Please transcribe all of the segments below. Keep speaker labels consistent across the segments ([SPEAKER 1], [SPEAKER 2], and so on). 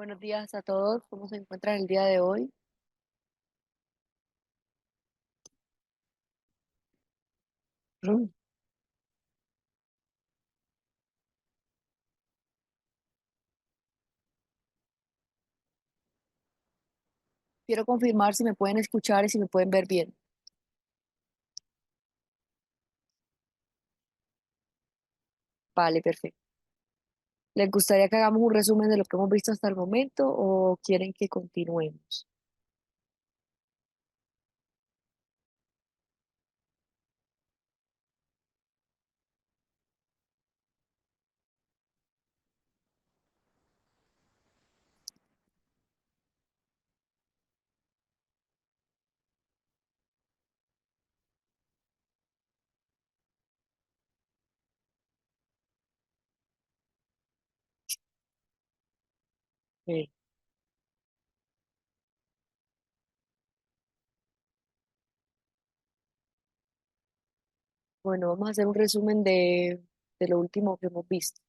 [SPEAKER 1] Buenos días a todos, ¿cómo se encuentran el día de hoy? Mm. Quiero confirmar si me pueden escuchar y si me pueden ver bien. Vale, perfecto. ¿Les gustaría que hagamos un resumen de lo que hemos visto hasta el momento o quieren que continuemos? Ok. Bueno, vamos a hacer un resumen de lo último que hemos visto.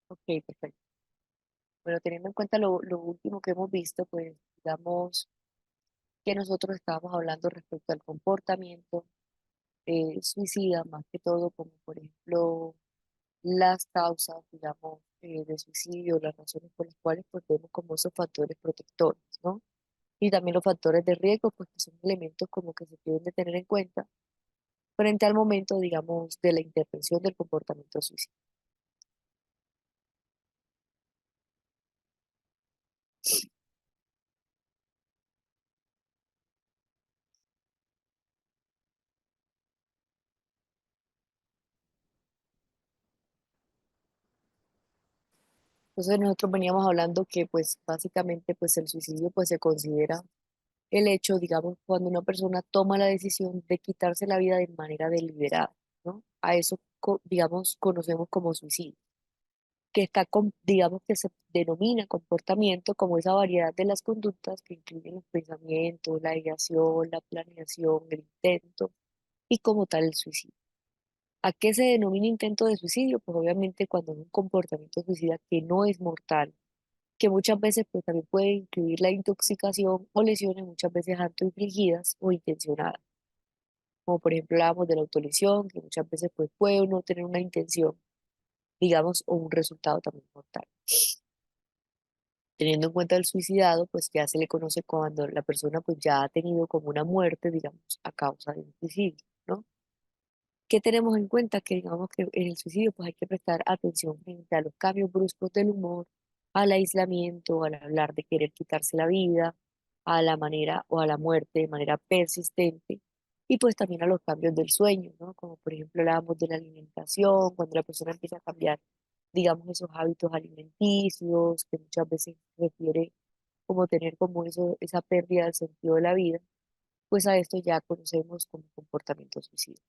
[SPEAKER 1] Ok, perfecto. Bueno, teniendo en cuenta lo último que hemos visto, pues digamos que nosotros estábamos hablando respecto al comportamiento suicida, más que todo, como por ejemplo las causas, digamos, de suicidio, las razones por las cuales pues vemos como esos factores protectores, ¿no? Y también los factores de riesgo, pues que son elementos como que se deben de tener en cuenta frente al momento, digamos, de la intervención del comportamiento suicida. Entonces nosotros veníamos hablando que pues básicamente pues el suicidio pues se considera el hecho, digamos, cuando una persona toma la decisión de quitarse la vida de manera deliberada, ¿no? A eso, digamos, conocemos como suicidio. Que está, digamos que se denomina comportamiento como esa variedad de las conductas que incluyen los pensamientos, la ideación, la planeación, el intento y como tal el suicidio. ¿A qué se denomina intento de suicidio? Pues obviamente cuando es un comportamiento suicida que no es mortal, que muchas veces pues también puede incluir la intoxicación o lesiones muchas veces autoinfligidas o intencionadas, como por ejemplo hablábamos de la autolesión, que muchas veces pues puede no tener una intención, digamos, o un resultado también mortal. Teniendo en cuenta el suicidado, pues ya se le conoce cuando la persona pues ya ha tenido como una muerte, digamos, a causa de un suicidio, ¿no? ¿Qué tenemos en cuenta? Que digamos que en el suicidio pues hay que prestar atención frente a los cambios bruscos del humor, al aislamiento, al hablar de querer quitarse la vida, a la manera o a la muerte de manera persistente y pues también a los cambios del sueño, ¿no? Como por ejemplo hablábamos de la alimentación, cuando la persona empieza a cambiar, digamos, esos hábitos alimenticios, que muchas veces refiere como tener como eso, esa pérdida del sentido de la vida, pues a esto ya conocemos como comportamiento suicida.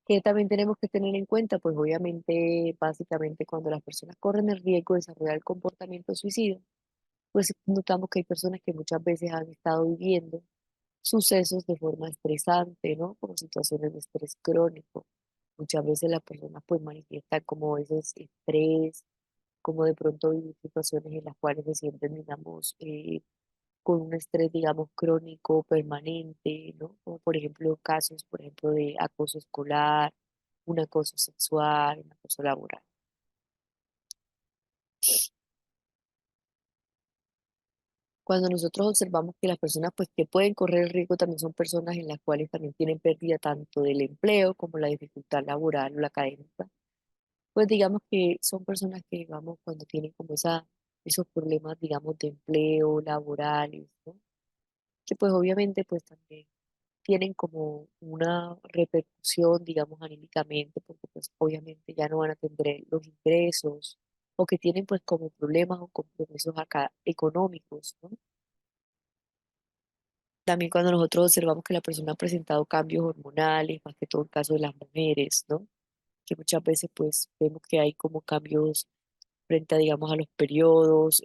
[SPEAKER 1] Que también tenemos que tener en cuenta, pues obviamente, básicamente cuando las personas corren el riesgo de desarrollar el comportamiento suicida, pues notamos que hay personas que muchas veces han estado viviendo sucesos de forma estresante, ¿no? Como situaciones de estrés crónico. Muchas veces las personas pues manifiestan como ese estrés, como de pronto vivir situaciones en las cuales se sienten, digamos, con un estrés, digamos, crónico, permanente, ¿no? Como por ejemplo casos, por ejemplo, de acoso escolar, un acoso sexual, un acoso laboral. Cuando nosotros observamos que las personas pues que pueden correr el riesgo también son personas en las cuales también tienen pérdida tanto del empleo como la dificultad laboral o la académica, pues digamos que son personas que, digamos, cuando tienen como esos problemas, digamos, de empleo, laborales, ¿no? que pues obviamente pues también tienen como una repercusión, digamos, anímicamente, porque pues obviamente ya no van a tener los ingresos o que tienen pues como problemas o compromisos acá económicos, ¿no? También cuando nosotros observamos que la persona ha presentado cambios hormonales, más que todo en el caso de las mujeres, ¿no? Que muchas veces pues vemos que hay como cambios frente a, digamos, a los periodos,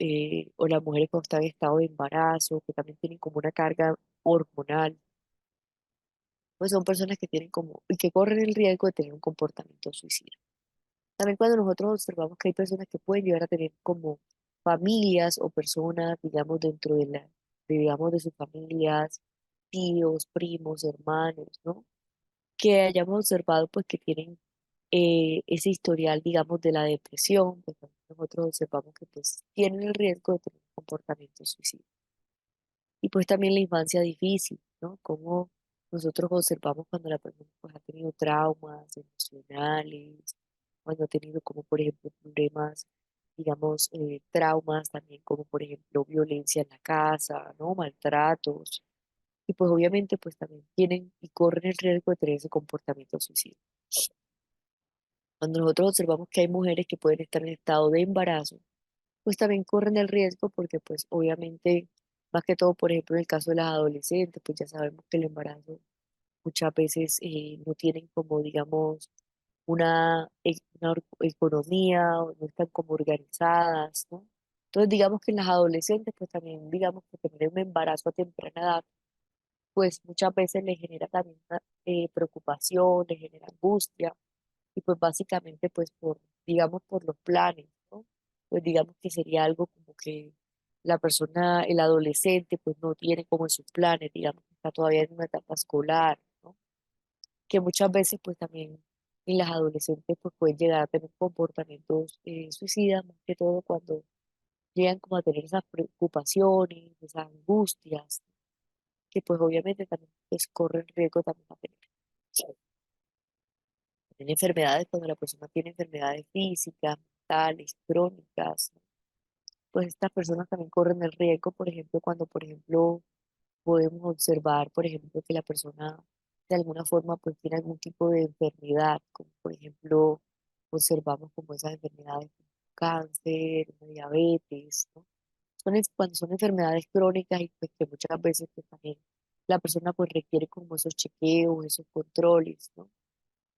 [SPEAKER 1] o las mujeres cuando están en estado de embarazo, que también tienen como una carga hormonal, pues son personas que tienen como, y que corren el riesgo de tener un comportamiento suicida. También cuando nosotros observamos que hay personas que pueden llegar a tener como familias o personas, digamos, dentro de digamos, de sus familias, tíos, primos, hermanos, ¿no? Que hayamos observado pues que tienen ese historial, digamos, de la depresión, pues también nosotros observamos que pues tienen el riesgo de tener un comportamiento suicida. Y pues también la infancia difícil, ¿no? Como nosotros observamos cuando la persona pues, ha tenido traumas emocionales, cuando ha tenido como por ejemplo problemas, digamos, traumas también como por ejemplo violencia en la casa, ¿no? Maltratos. Y pues obviamente pues también tienen y corren el riesgo de tener ese comportamiento suicida. Cuando nosotros observamos que hay mujeres que pueden estar en estado de embarazo, pues también corren el riesgo porque pues obviamente, más que todo, por ejemplo, en el caso de las adolescentes, pues ya sabemos que el embarazo muchas veces no tienen como, digamos, una economía, o no están como organizadas, ¿no? Entonces, digamos que en las adolescentes, pues también, digamos que tener un embarazo a temprana edad, pues muchas veces les genera también una, preocupación, les genera angustia, y pues básicamente pues por, digamos, por los planes, ¿no? Pues digamos que sería algo como que la persona, el adolescente, pues no tiene como en sus planes, digamos, que está todavía en una etapa escolar, ¿no? Que muchas veces pues también en las adolescentes pues pueden llegar a tener comportamientos suicidas, más que todo cuando llegan como a tener esas preocupaciones, esas angustias, que pues obviamente también pues corren riesgo también a tener. Tiene enfermedades, cuando la persona tiene enfermedades físicas, mentales, crónicas, ¿no? Pues estas personas también corren el riesgo, por ejemplo, cuando, por ejemplo, podemos observar, por ejemplo, que la persona de alguna forma pues tiene algún tipo de enfermedad, como por ejemplo, observamos como esas enfermedades como cáncer, diabetes, ¿no? Cuando son enfermedades crónicas y pues que muchas veces pues también la persona pues requiere como esos chequeos, esos controles, ¿no?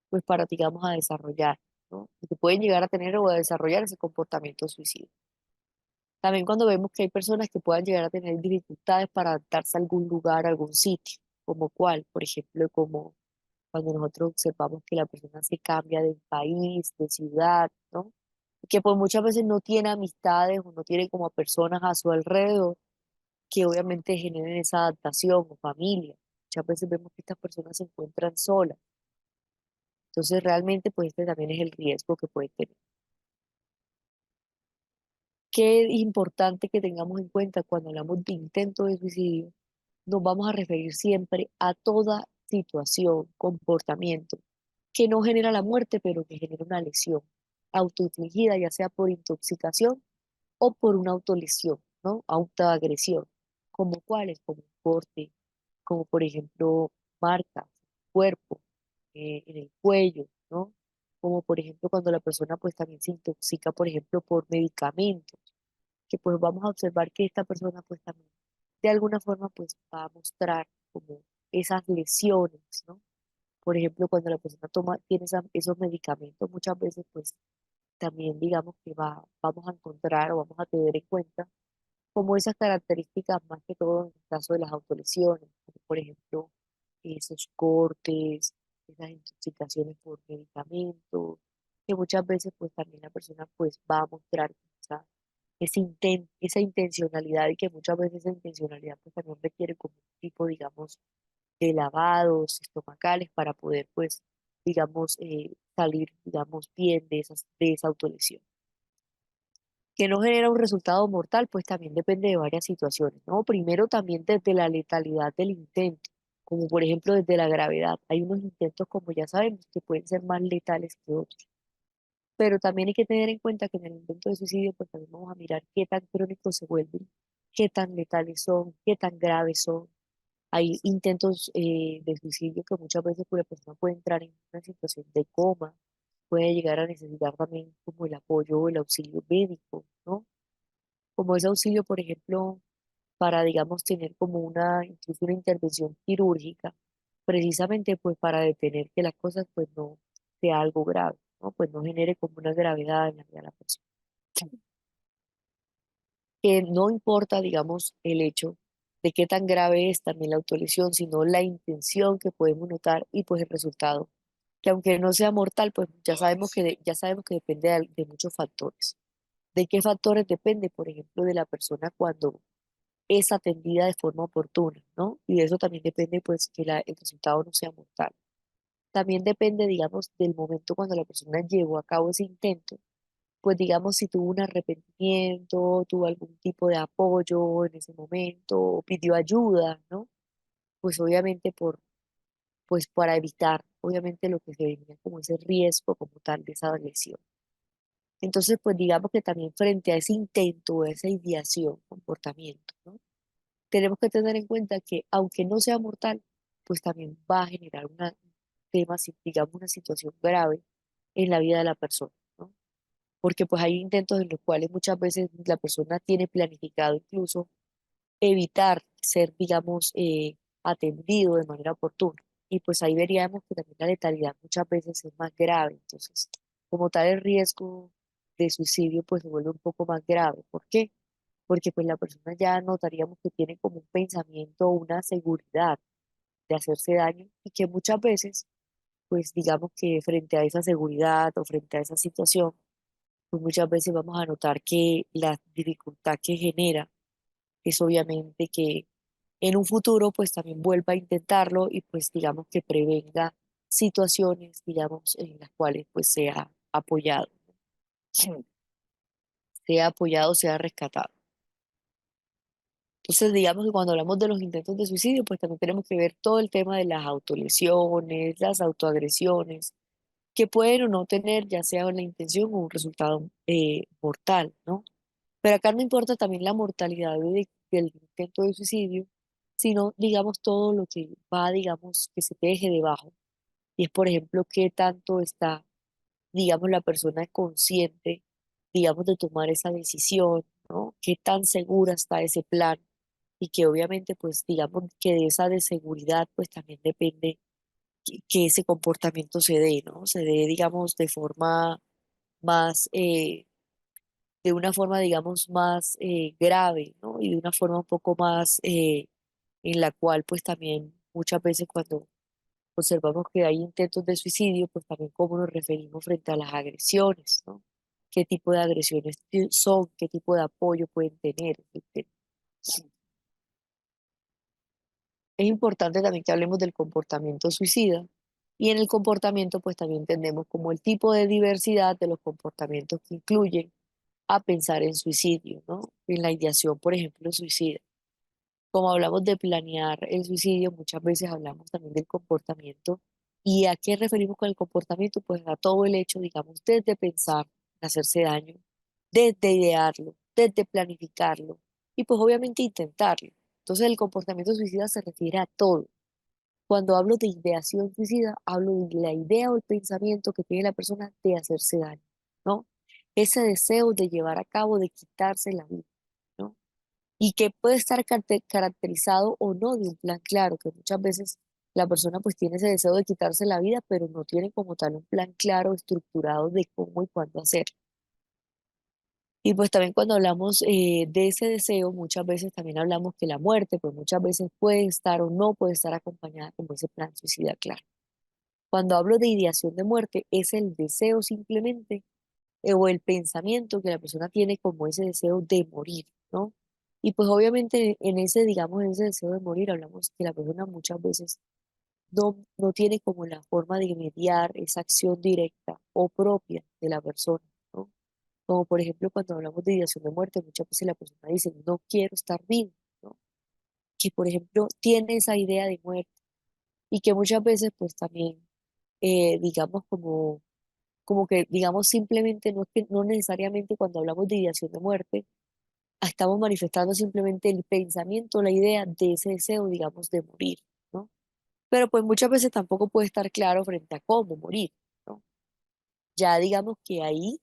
[SPEAKER 1] Pues para, digamos, a desarrollar, ¿no? Y que pueden llegar a tener o a desarrollar ese comportamiento suicida. También cuando vemos que hay personas que puedan llegar a tener dificultades para adaptarse a algún lugar, a algún sitio, como cuál, por ejemplo, como cuando nosotros observamos que la persona se cambia de país, de ciudad, ¿no? Y que pues muchas veces no tiene amistades o no tiene como personas a su alrededor que obviamente generen esa adaptación o familia. Muchas veces vemos que estas personas se encuentran solas. Entonces, realmente, pues este también es el riesgo que puede tener. Qué importante que tengamos en cuenta cuando hablamos de intento de suicidio, nos vamos a referir siempre a toda situación, comportamiento que no genera la muerte, pero que genera una lesión autoinfligida, ya sea por intoxicación o por una autolesión, ¿no? Autoagresión, como cuáles, como un corte, como por ejemplo marcas, cuerpo, en el cuello, ¿no? Como por ejemplo cuando la persona pues también se intoxica, por ejemplo, por medicamentos, que pues vamos a observar que esta persona pues también de alguna forma pues va a mostrar como esas lesiones, ¿no? Por ejemplo, cuando la persona tiene esos medicamentos, muchas veces pues también digamos que vamos a encontrar o vamos a tener en cuenta como esas características más que todo en el caso de las autolesiones, como por ejemplo esos cortes, esas intoxicaciones por medicamentos, que muchas veces pues también la persona pues va a mostrar esa intencionalidad y que muchas veces esa intencionalidad pues también requiere como un tipo, digamos, de lavados estomacales para poder pues, digamos, salir, digamos, bien de esa autolesión. Que no genera un resultado mortal, pues también depende de varias situaciones, ¿no? Primero también desde la letalidad del intento, como por ejemplo desde la gravedad. Hay unos intentos, como ya sabemos, que pueden ser más letales que otros, pero también hay que tener en cuenta que en el intento de suicidio, pues también vamos a mirar qué tan crónicos se vuelven, qué tan letales son, qué tan graves son. Hay intentos de suicidio que muchas veces pues, la persona puede entrar en una situación de coma, puede llegar a necesitar también como el apoyo o el auxilio médico, ¿no? Como ese auxilio, por ejemplo, para, digamos, tener como incluso una intervención quirúrgica, precisamente pues para detener que las cosas pues no sea algo grave, ¿no? Pues no genere como una gravedad en la vida de la persona. Que no importa, digamos, el hecho de qué tan grave es también la autolesión, sino la intención que podemos notar y pues el resultado, que aunque no sea mortal, pues ya sabemos que depende de muchos factores. ¿De qué factores depende? Por ejemplo, de la persona cuando es atendida de forma oportuna, ¿no? Y de eso también depende, pues, que el resultado no sea mortal. También depende, digamos, del momento cuando la persona llevó a cabo ese intento, pues, digamos, si tuvo un arrepentimiento, tuvo algún tipo de apoyo en ese momento, o pidió ayuda, ¿no? Pues, obviamente, pues, para evitar, obviamente, lo que se venía como ese riesgo como tal de esa lesión. Entonces, pues, digamos que también frente a ese intento, a esa ideación, comportamiento, ¿no? Tenemos que tener en cuenta que aunque no sea mortal, pues también va a generar un tema, digamos, una situación grave en la vida de la persona, ¿no? Porque pues hay intentos en los cuales muchas veces la persona tiene planificado incluso evitar ser, digamos, atendido de manera oportuna. Y pues ahí veríamos que también la letalidad muchas veces es más grave. Entonces, como tal, el riesgo de suicidio pues se vuelve un poco más grave. ¿Por qué? Porque pues la persona ya notaríamos que tiene como un pensamiento o una seguridad de hacerse daño y que muchas veces, pues digamos que frente a esa seguridad o frente a esa situación, pues muchas veces vamos a notar que la dificultad que genera es obviamente que en un futuro pues también vuelva a intentarlo y pues digamos que prevenga situaciones, digamos, en las cuales pues sea apoyado, sea apoyado, sea rescatado. Entonces, digamos que cuando hablamos de los intentos de suicidio, pues también tenemos que ver todo el tema de las autolesiones, las autoagresiones, que pueden o no tener ya sea la intención o un resultado mortal, ¿no? Pero acá no importa también la mortalidad del intento de suicidio, sino, digamos, todo lo que va, digamos, que se te deje debajo. Y es, por ejemplo, qué tanto está, digamos, la persona consciente, digamos, de tomar esa decisión, ¿no? Qué tan segura está ese plan y que obviamente, pues, digamos, que de esa de seguridad, pues también depende que ese comportamiento se dé, ¿no? Se dé, digamos, de forma más, de una forma, digamos, más grave, ¿no? Y de una forma un poco más en la cual, pues también muchas veces cuando observamos que hay intentos de suicidio, pues también cómo nos referimos frente a las agresiones, ¿no? ¿Qué tipo de agresiones son? ¿Qué tipo de apoyo pueden tener? Es importante también que hablemos del comportamiento suicida y en el comportamiento pues también entendemos como el tipo de diversidad de los comportamientos que incluyen a pensar en suicidio, ¿no? En la ideación, por ejemplo, suicida. Como hablamos de planear el suicidio, muchas veces hablamos también del comportamiento. ¿Y a qué referimos con el comportamiento? Pues a todo el hecho, digamos, desde pensar en hacerse daño, desde idearlo, desde planificarlo y pues obviamente intentarlo. Entonces el comportamiento suicida se refiere a todo. Cuando hablo de ideación suicida, hablo de la idea o el pensamiento que tiene la persona de hacerse daño, ¿no? Ese deseo de llevar a cabo, de quitarse la vida, ¿no? Y que puede estar caracterizado o no de un plan claro, que muchas veces la persona pues tiene ese deseo de quitarse la vida, pero no tiene como tal un plan claro, estructurado de cómo y cuándo hacerlo. Y pues también cuando hablamos de ese deseo, muchas veces también hablamos que la muerte, pues muchas veces puede estar o no puede estar acompañada como ese plan suicida claro. Cuando hablo de ideación de muerte, es el deseo simplemente o el pensamiento que la persona tiene como ese deseo de morir, ¿no? Y pues obviamente en ese, digamos, en ese deseo de morir, hablamos que la persona muchas veces no tiene como la forma de mediar esa acción directa o propia de la persona, ¿no? Como por ejemplo cuando hablamos de ideación de muerte, muchas veces la persona dice, no quiero estar vivo, ¿no? Que por ejemplo tiene esa idea de muerte y que muchas veces pues también, digamos, como que, digamos, simplemente no es que no necesariamente cuando hablamos de ideación de muerte, estamos manifestando simplemente el pensamiento, la idea de ese deseo, digamos, de morir, ¿no? Pero pues muchas veces tampoco puede estar claro frente a cómo morir, ¿no? Ya digamos que ahí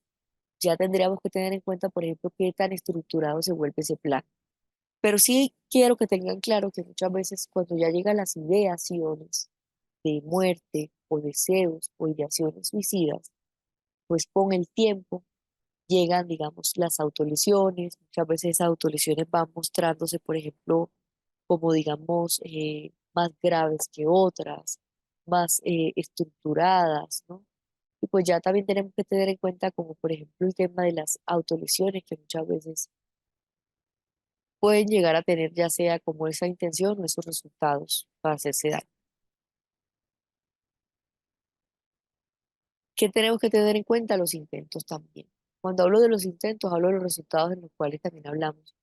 [SPEAKER 1] ya tendríamos que tener en cuenta, por ejemplo, qué tan estructurado se vuelve ese plan. Pero sí quiero que tengan claro que muchas veces cuando ya llegan las ideaciones de muerte o deseos o ideaciones suicidas, pues con el tiempo llegan, digamos, las autolesiones. Muchas veces esas autolesiones van mostrándose, por ejemplo, como, digamos, más graves que otras, más estructuradas, ¿no? Y pues ya también tenemos que tener en cuenta como, por ejemplo, el tema de las autolesiones que muchas veces pueden llegar a tener ya sea como esa intención o esos resultados para hacerse daño. ¿Qué tenemos que tener en cuenta? Los intentos también. Cuando hablo de los intentos, hablo de los resultados en los cuales también hablamos,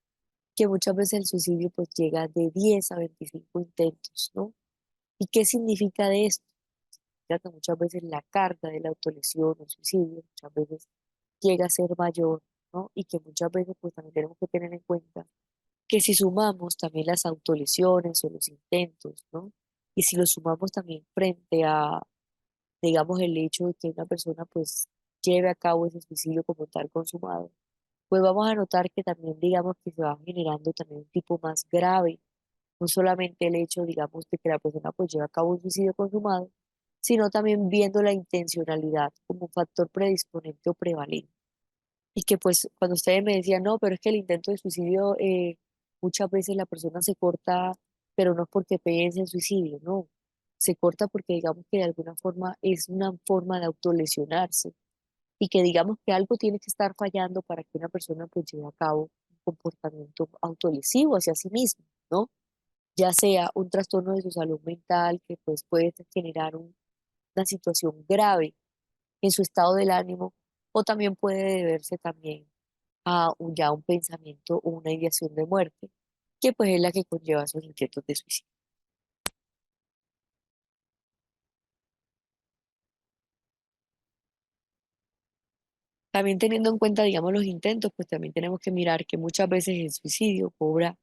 [SPEAKER 1] que muchas veces el suicidio pues llega de 10 a 25 intentos, ¿no? ¿Y qué significa de esto? Ya que muchas veces la carga de la autolesión o el suicidio muchas veces llega a ser mayor, ¿no? Y que muchas veces pues también tenemos que tener en cuenta que si sumamos también las autolesiones o los intentos, ¿no? Y si lo sumamos también frente a, digamos, el hecho de que una persona pues lleve a cabo ese suicidio como tal consumado, pues vamos a notar que también, digamos, que se va generando también un tipo más grave, no solamente el hecho, digamos, de que la persona pues lleve a cabo un suicidio consumado, sino también viendo la intencionalidad como un factor predisponente o prevalente. Y que pues cuando ustedes me decían, no, pero es que el intento de suicidio, muchas veces la persona se corta, pero no es porque piense en suicidio, no. Se corta porque digamos que de alguna forma es una forma de autolesionarse y que digamos que algo tiene que estar fallando para que una persona pues lleve a cabo un comportamiento autolesivo hacia sí mismo, ¿no? Ya sea un trastorno de su salud mental que pues puede generar una situación grave en su estado del ánimo o también puede deberse también a ya un pensamiento o una ideación de muerte, que pues es la que conlleva esos intentos de suicidio. También teniendo en cuenta, digamos, los intentos, pues también tenemos que mirar que muchas veces el suicidio cobra,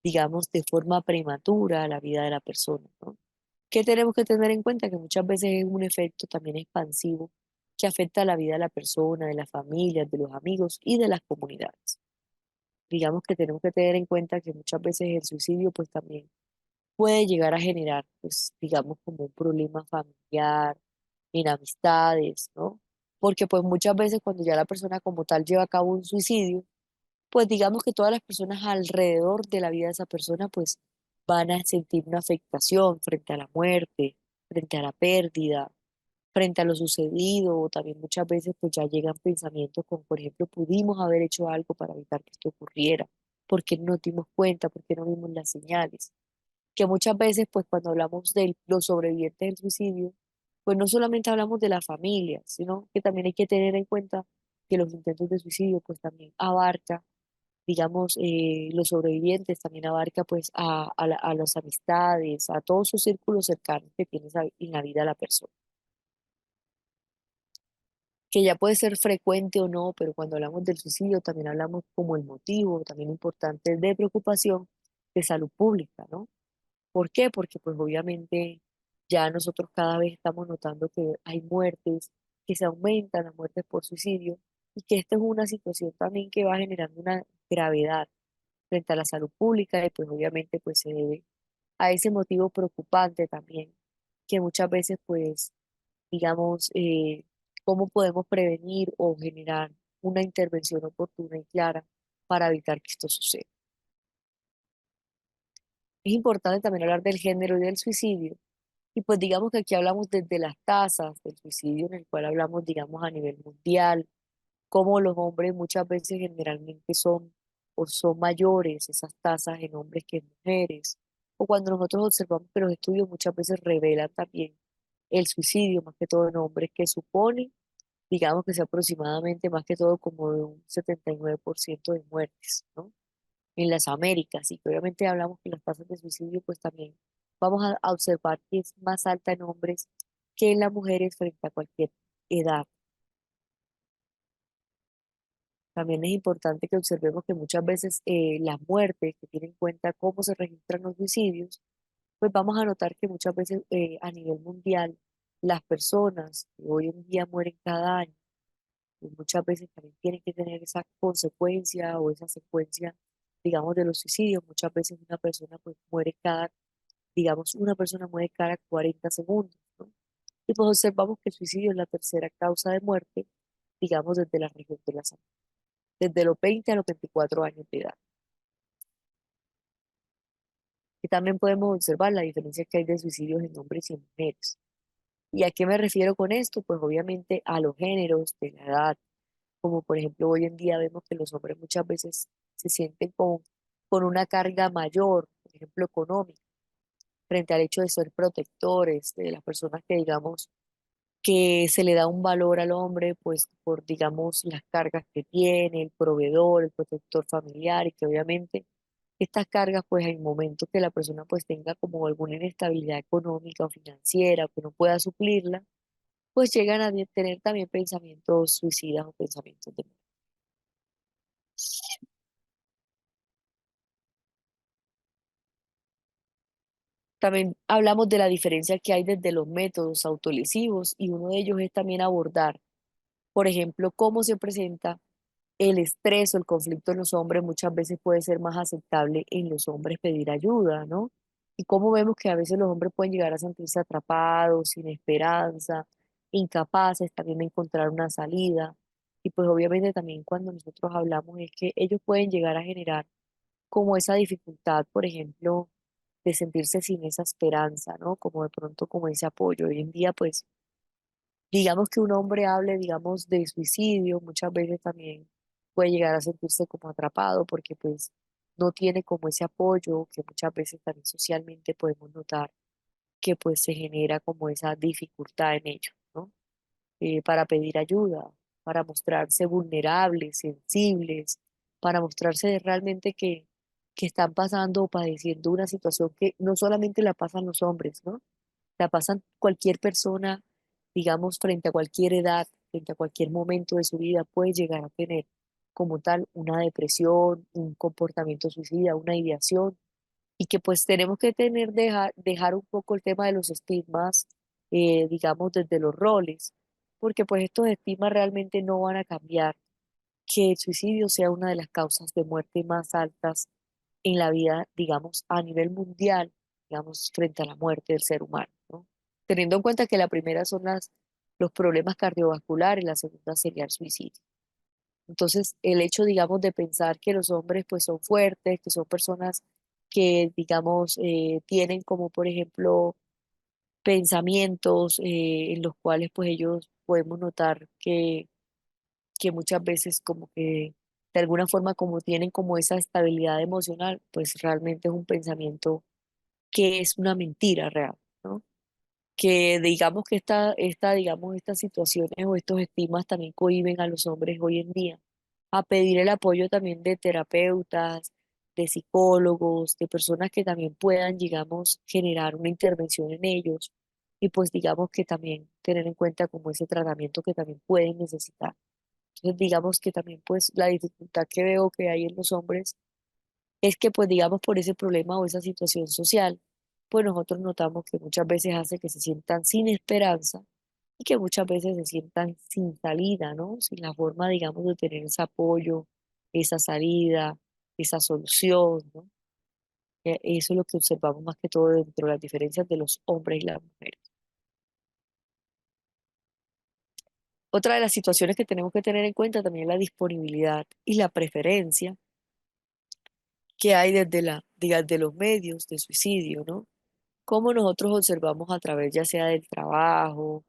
[SPEAKER 1] digamos, de forma prematura la vida de la persona, ¿no? Que tenemos que tener en cuenta que muchas veces es un efecto también expansivo que afecta la vida de la persona, de las familias, de los amigos y de las comunidades. Digamos que tenemos que tener en cuenta que muchas veces el suicidio pues también puede llegar a generar pues digamos como un problema familiar, en amistades, ¿no? Porque pues muchas veces cuando ya la persona como tal lleva a cabo un suicidio, pues digamos que todas las personas alrededor de la vida de esa persona pues van a sentir una afectación frente a la muerte, frente a la pérdida, frente a lo sucedido, o también muchas veces pues ya llegan pensamientos como, por ejemplo, pudimos haber hecho algo para evitar que esto ocurriera, porque no nos dimos cuenta, porque no vimos las señales. Que muchas veces pues cuando hablamos de los sobrevivientes del suicidio, pues no solamente hablamos de la familia, sino que también hay que tener en cuenta que los intentos de suicidio pues también abarca, digamos, los sobrevivientes también abarca pues a las amistades, a todos sus círculos cercanos que tiene en la vida de la persona, que ya puede ser frecuente o no, pero cuando hablamos del suicidio también hablamos como el motivo también importante de preocupación de salud pública, ¿no? ¿Por qué? Porque pues obviamente ya nosotros cada vez estamos notando que hay muertes, que se aumentan las muertes por suicidio y que esta es una situación también que va generando una gravedad frente a la salud pública y pues obviamente pues se debe a ese motivo preocupante también, que muchas veces pues digamos, cómo podemos prevenir o generar una intervención oportuna y clara para evitar que esto suceda. Es importante también hablar del género y del suicidio. Y pues digamos que aquí hablamos desde las tasas del suicidio, en el cual hablamos, digamos, a nivel mundial, cómo los hombres muchas veces generalmente son o son mayores esas tasas en hombres que en mujeres. O cuando nosotros observamos que los estudios muchas veces revelan también el suicidio, más que todo en hombres, que supone digamos que sea aproximadamente más que todo como de un 79% de muertes, ¿no? En las Américas, y que obviamente hablamos que las tasas de suicidio, pues también vamos a observar que es más alta en hombres que en las mujeres frente a cualquier edad. También es importante que observemos que muchas veces las muertes, que tienen en cuenta cómo se registran los suicidios, pues vamos a notar que muchas veces a nivel mundial las personas que hoy en día mueren cada año, pues muchas veces también tienen que tener esa consecuencia o esa secuencia, digamos, de los suicidios. Muchas veces una persona pues muere cada, digamos, una persona muere cada 40 segundos, ¿no? Y pues observamos que el suicidio es la tercera causa de muerte, digamos, desde la región de la salud, desde los 20 a los 24 años de edad. Y también podemos observar la diferencia que hay de suicidios en hombres y en mujeres. ¿Y a qué me refiero con esto? Pues obviamente a los géneros de la edad, como por ejemplo hoy en día vemos que los hombres muchas veces se sienten con una carga mayor, por ejemplo económica, frente al hecho de ser protectores de las personas que digamos que se le da un valor al hombre, pues por digamos las cargas que tiene, el proveedor, el protector familiar y que obviamente estas cargas, pues en momentos que la persona pues tenga como alguna inestabilidad económica o financiera o que no pueda suplirla, pues llegan a tener también pensamientos suicidas o pensamientos de muerte. También hablamos de la diferencia que hay desde los métodos autolesivos y uno de ellos es también abordar, por ejemplo, cómo se presenta el estrés o el conflicto en los hombres. Muchas veces puede ser más aceptable en los hombres pedir ayuda, ¿no? Y cómo vemos que a veces los hombres pueden llegar a sentirse atrapados, sin esperanza, incapaces también de encontrar una salida. Y pues obviamente también cuando nosotros hablamos es que ellos pueden llegar a generar como esa dificultad, por ejemplo, de sentirse sin esa esperanza, ¿no? Como de pronto como ese apoyo. Hoy en día, pues, digamos que un hombre hable, digamos, de suicidio, muchas veces también puede llegar a sentirse como atrapado porque pues no tiene como ese apoyo que muchas veces también socialmente podemos notar que pues se genera como esa dificultad en ello, ¿no? Para pedir ayuda, para mostrarse vulnerables, sensibles, para mostrarse realmente que están pasando o padeciendo una situación que no solamente la pasan los hombres, ¿no? La pasan cualquier persona, digamos, frente a cualquier edad, frente a cualquier momento de su vida, puede llegar a tener como tal una depresión, un comportamiento suicida, una ideación, y que pues tenemos que dejar un poco el tema de los estigmas, digamos, desde los roles, porque pues estos estigmas realmente no van a cambiar que el suicidio sea una de las causas de muerte más altas en la vida, digamos, a nivel mundial, digamos, frente a la muerte del ser humano, ¿no? Teniendo en cuenta que la primera son los problemas cardiovasculares, la segunda sería el suicidio. Entonces, el hecho, digamos, de pensar que los hombres pues son fuertes, que son personas que, digamos, tienen como, por ejemplo, pensamientos en los cuales pues ellos podemos notar que muchas veces como que de alguna forma como tienen como esa estabilidad emocional, pues realmente es un pensamiento que es una mentira real, ¿no? Que digamos que digamos, estas situaciones o estos estigmas también cohíben a los hombres hoy en día a pedir el apoyo también de terapeutas, de psicólogos, de personas que también puedan, digamos, generar una intervención en ellos y pues digamos que también tener en cuenta como ese tratamiento que también pueden necesitar. Entonces, digamos que también pues la dificultad que veo que hay en los hombres es que pues digamos por ese problema o esa situación social, pues nosotros notamos que muchas veces hace que se sientan sin esperanza y que muchas veces se sientan sin salida, ¿no? Sin la forma, digamos, de tener ese apoyo, esa salida, esa solución, ¿no? Eso es lo que observamos más que todo dentro de las diferencias de los hombres y las mujeres. Otra de las situaciones que tenemos que tener en cuenta también es la disponibilidad y la preferencia que hay desde de los medios de suicidio, ¿no? Cómo nosotros observamos a través ya sea del trabajo,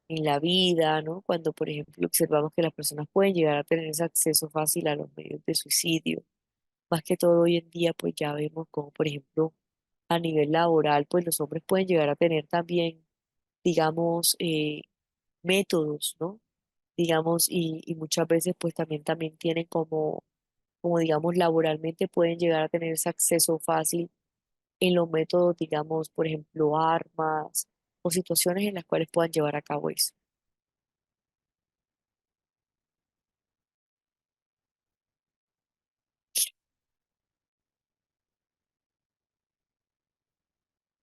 [SPEAKER 1] en la vida, ¿no? Cuando, por ejemplo, observamos que las personas pueden llegar a tener ese acceso fácil a los medios de suicidio. Más que todo hoy en día, pues ya vemos como, por ejemplo, a nivel laboral, pues los hombres pueden llegar a tener también, digamos, métodos, ¿no? Digamos, y muchas veces pues también tienen como digamos, laboralmente pueden llegar a tener ese acceso fácil en los métodos, digamos, por ejemplo, armas o situaciones en las cuales puedan llevar a cabo eso.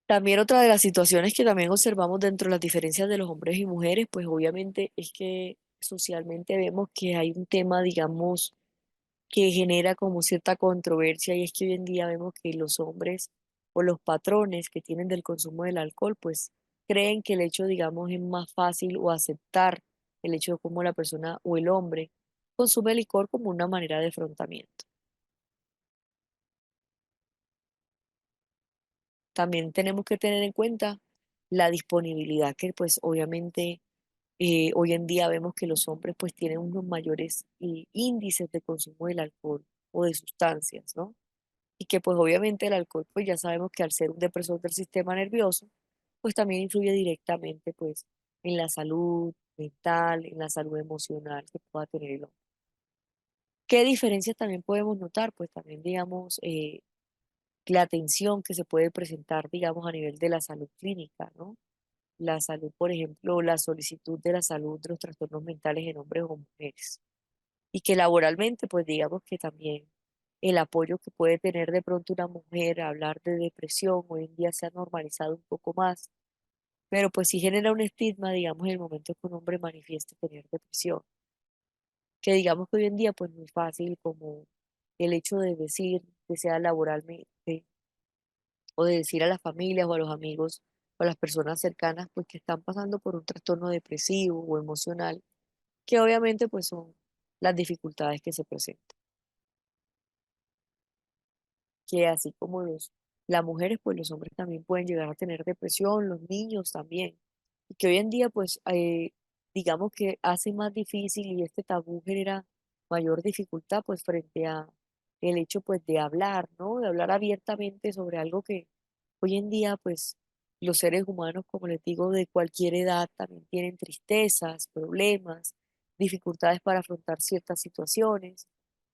[SPEAKER 1] También otra de las situaciones que también observamos dentro de las diferencias de los hombres y mujeres, pues obviamente es que socialmente vemos que hay un tema, digamos, que genera como cierta controversia y es que hoy en día vemos que los hombres o los patrones que tienen del consumo del alcohol, pues creen que el hecho, digamos, es más fácil o aceptar el hecho de cómo la persona o el hombre consume licor como una manera de afrontamiento. También tenemos que tener en cuenta la disponibilidad que pues obviamente hoy en día vemos que los hombres pues tienen unos mayores índices de consumo del alcohol o de sustancias, ¿no? Y que pues obviamente el alcohol pues ya sabemos que al ser un depresor del sistema nervioso, pues también influye directamente pues en la salud mental, en la salud emocional que pueda tener el hombre. ¿Qué diferencias también podemos notar? Pues también digamos la atención que se puede presentar digamos a nivel de la salud clínica, ¿no? La salud, por ejemplo, la solicitud de la salud de los trastornos mentales en hombres o mujeres. Y que laboralmente, pues digamos que también el apoyo que puede tener de pronto una mujer a hablar de depresión hoy en día se ha normalizado un poco más, pero pues sí genera un estigma, digamos, en el momento que un hombre manifieste tener depresión, que digamos que hoy en día pues muy fácil como el hecho de decir que sea laboralmente o de decir a las familias o a los amigos o a las personas cercanas pues que están pasando por un trastorno depresivo o emocional, que obviamente pues son las dificultades que se presentan. Que así como las mujeres, pues los hombres también pueden llegar a tener depresión, los niños también. Y que hoy en día, pues, digamos que hace más difícil y este tabú genera mayor dificultad, pues, frente a el hecho, pues, de hablar, ¿no? De hablar abiertamente sobre algo que hoy en día, pues, los seres humanos, como les digo, de cualquier edad también tienen tristezas, problemas, dificultades para afrontar ciertas situaciones.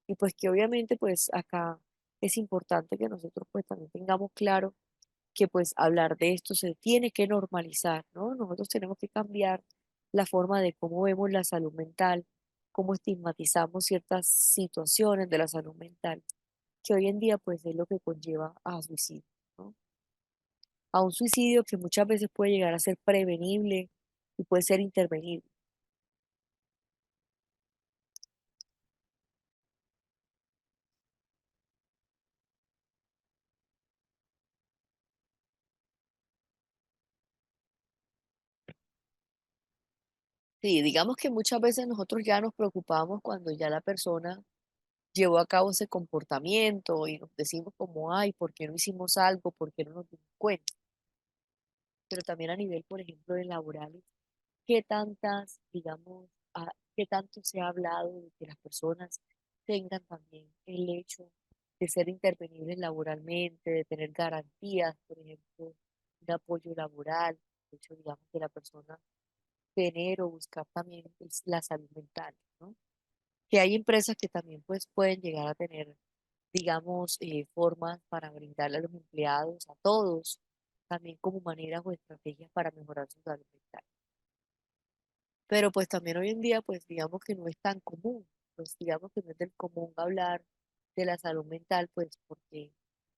[SPEAKER 1] Y pues que obviamente, pues acá es importante que nosotros pues también tengamos claro que pues hablar de esto se tiene que normalizar, ¿no? Nosotros tenemos que cambiar la forma de cómo vemos la salud mental, cómo estigmatizamos ciertas situaciones de la salud mental, que hoy en día pues es lo que conlleva a suicidio, ¿no? A un suicidio que muchas veces puede llegar a ser prevenible y puede ser intervenible. Sí, digamos que muchas veces nosotros ya nos preocupamos cuando ya la persona llevó a cabo ese comportamiento y nos decimos como, ay, ¿por qué no hicimos algo? ¿Por qué no nos dimos cuenta? Pero también a nivel, por ejemplo, de laborales, ¿qué tantas, digamos, qué tanto se ha hablado de que las personas tengan también el hecho de ser intervenibles laboralmente, de tener garantías, por ejemplo, un apoyo laboral, el hecho, digamos, de la persona tener o buscar también pues, la salud mental, ¿no? Que hay empresas que también pues pueden llegar a tener digamos, formas para brindarle a los empleados, a todos, también como maneras o estrategias para mejorar su salud mental. Pero pues también hoy en día, pues digamos que no es tan común, pues digamos que no es del común hablar de la salud mental, pues porque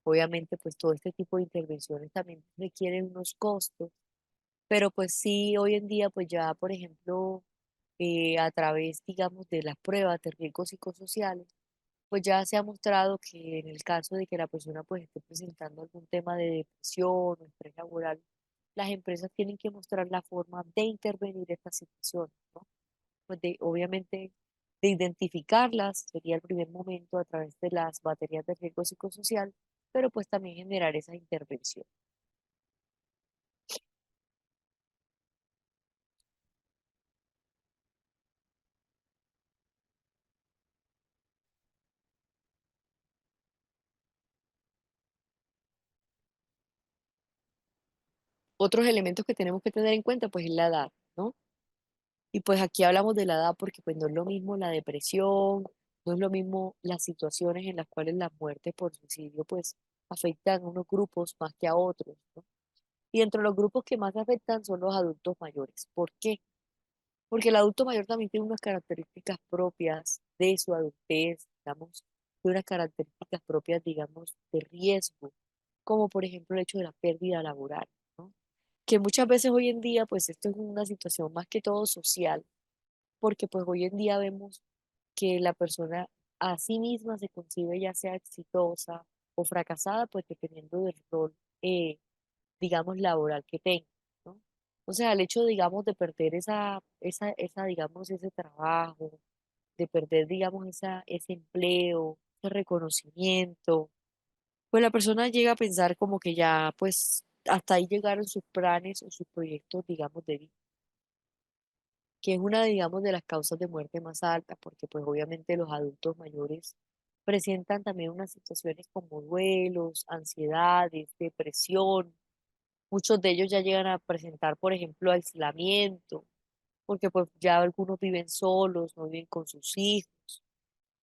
[SPEAKER 1] obviamente pues todo este tipo de intervenciones también requieren unos costos, pero pues sí, hoy en día pues ya, por ejemplo, a través, digamos, de las pruebas de riesgos psicosociales, pues ya se ha mostrado que en el caso de que la persona pues esté presentando algún tema de depresión o estrés laboral, las empresas tienen que mostrar la forma de intervenir estas situaciones, ¿no? Pues de, obviamente, de identificarlas sería el primer momento a través de las baterías de riesgo psicosocial, pero pues también generar esa intervención. Otros elementos que tenemos que tener en cuenta pues es la edad, ¿no? Y pues aquí hablamos de la edad porque pues no es lo mismo la depresión, no es lo mismo las situaciones en las cuales la muerte por suicidio pues afectan a unos grupos más que a otros, ¿no? Y entre los grupos que más afectan son los adultos mayores. ¿Por qué? Porque el adulto mayor también tiene unas características propias de su adultez, digamos, de unas características propias, digamos, de riesgo. como por ejemplo el hecho de la pérdida laboral, ¿no? Que muchas veces hoy en día, pues esto es una situación más que todo social, porque pues hoy en día vemos que la persona a sí misma se concibe ya sea exitosa o fracasada, pues dependiendo del rol, digamos, laboral que tenga, ¿no? O sea, el hecho, digamos, de perder digamos, ese trabajo, de perder, digamos, ese empleo, ese reconocimiento, pues la persona llega a pensar como que ya, pues, hasta ahí llegaron sus planes o sus proyectos, digamos, de vida, que es una, digamos, de las causas de muerte más altas, porque pues obviamente los adultos mayores presentan también unas situaciones como duelos, ansiedades, depresión. Muchos de ellos ya llegan a presentar, por ejemplo, aislamiento, porque pues ya algunos viven solos, no viven con sus hijos.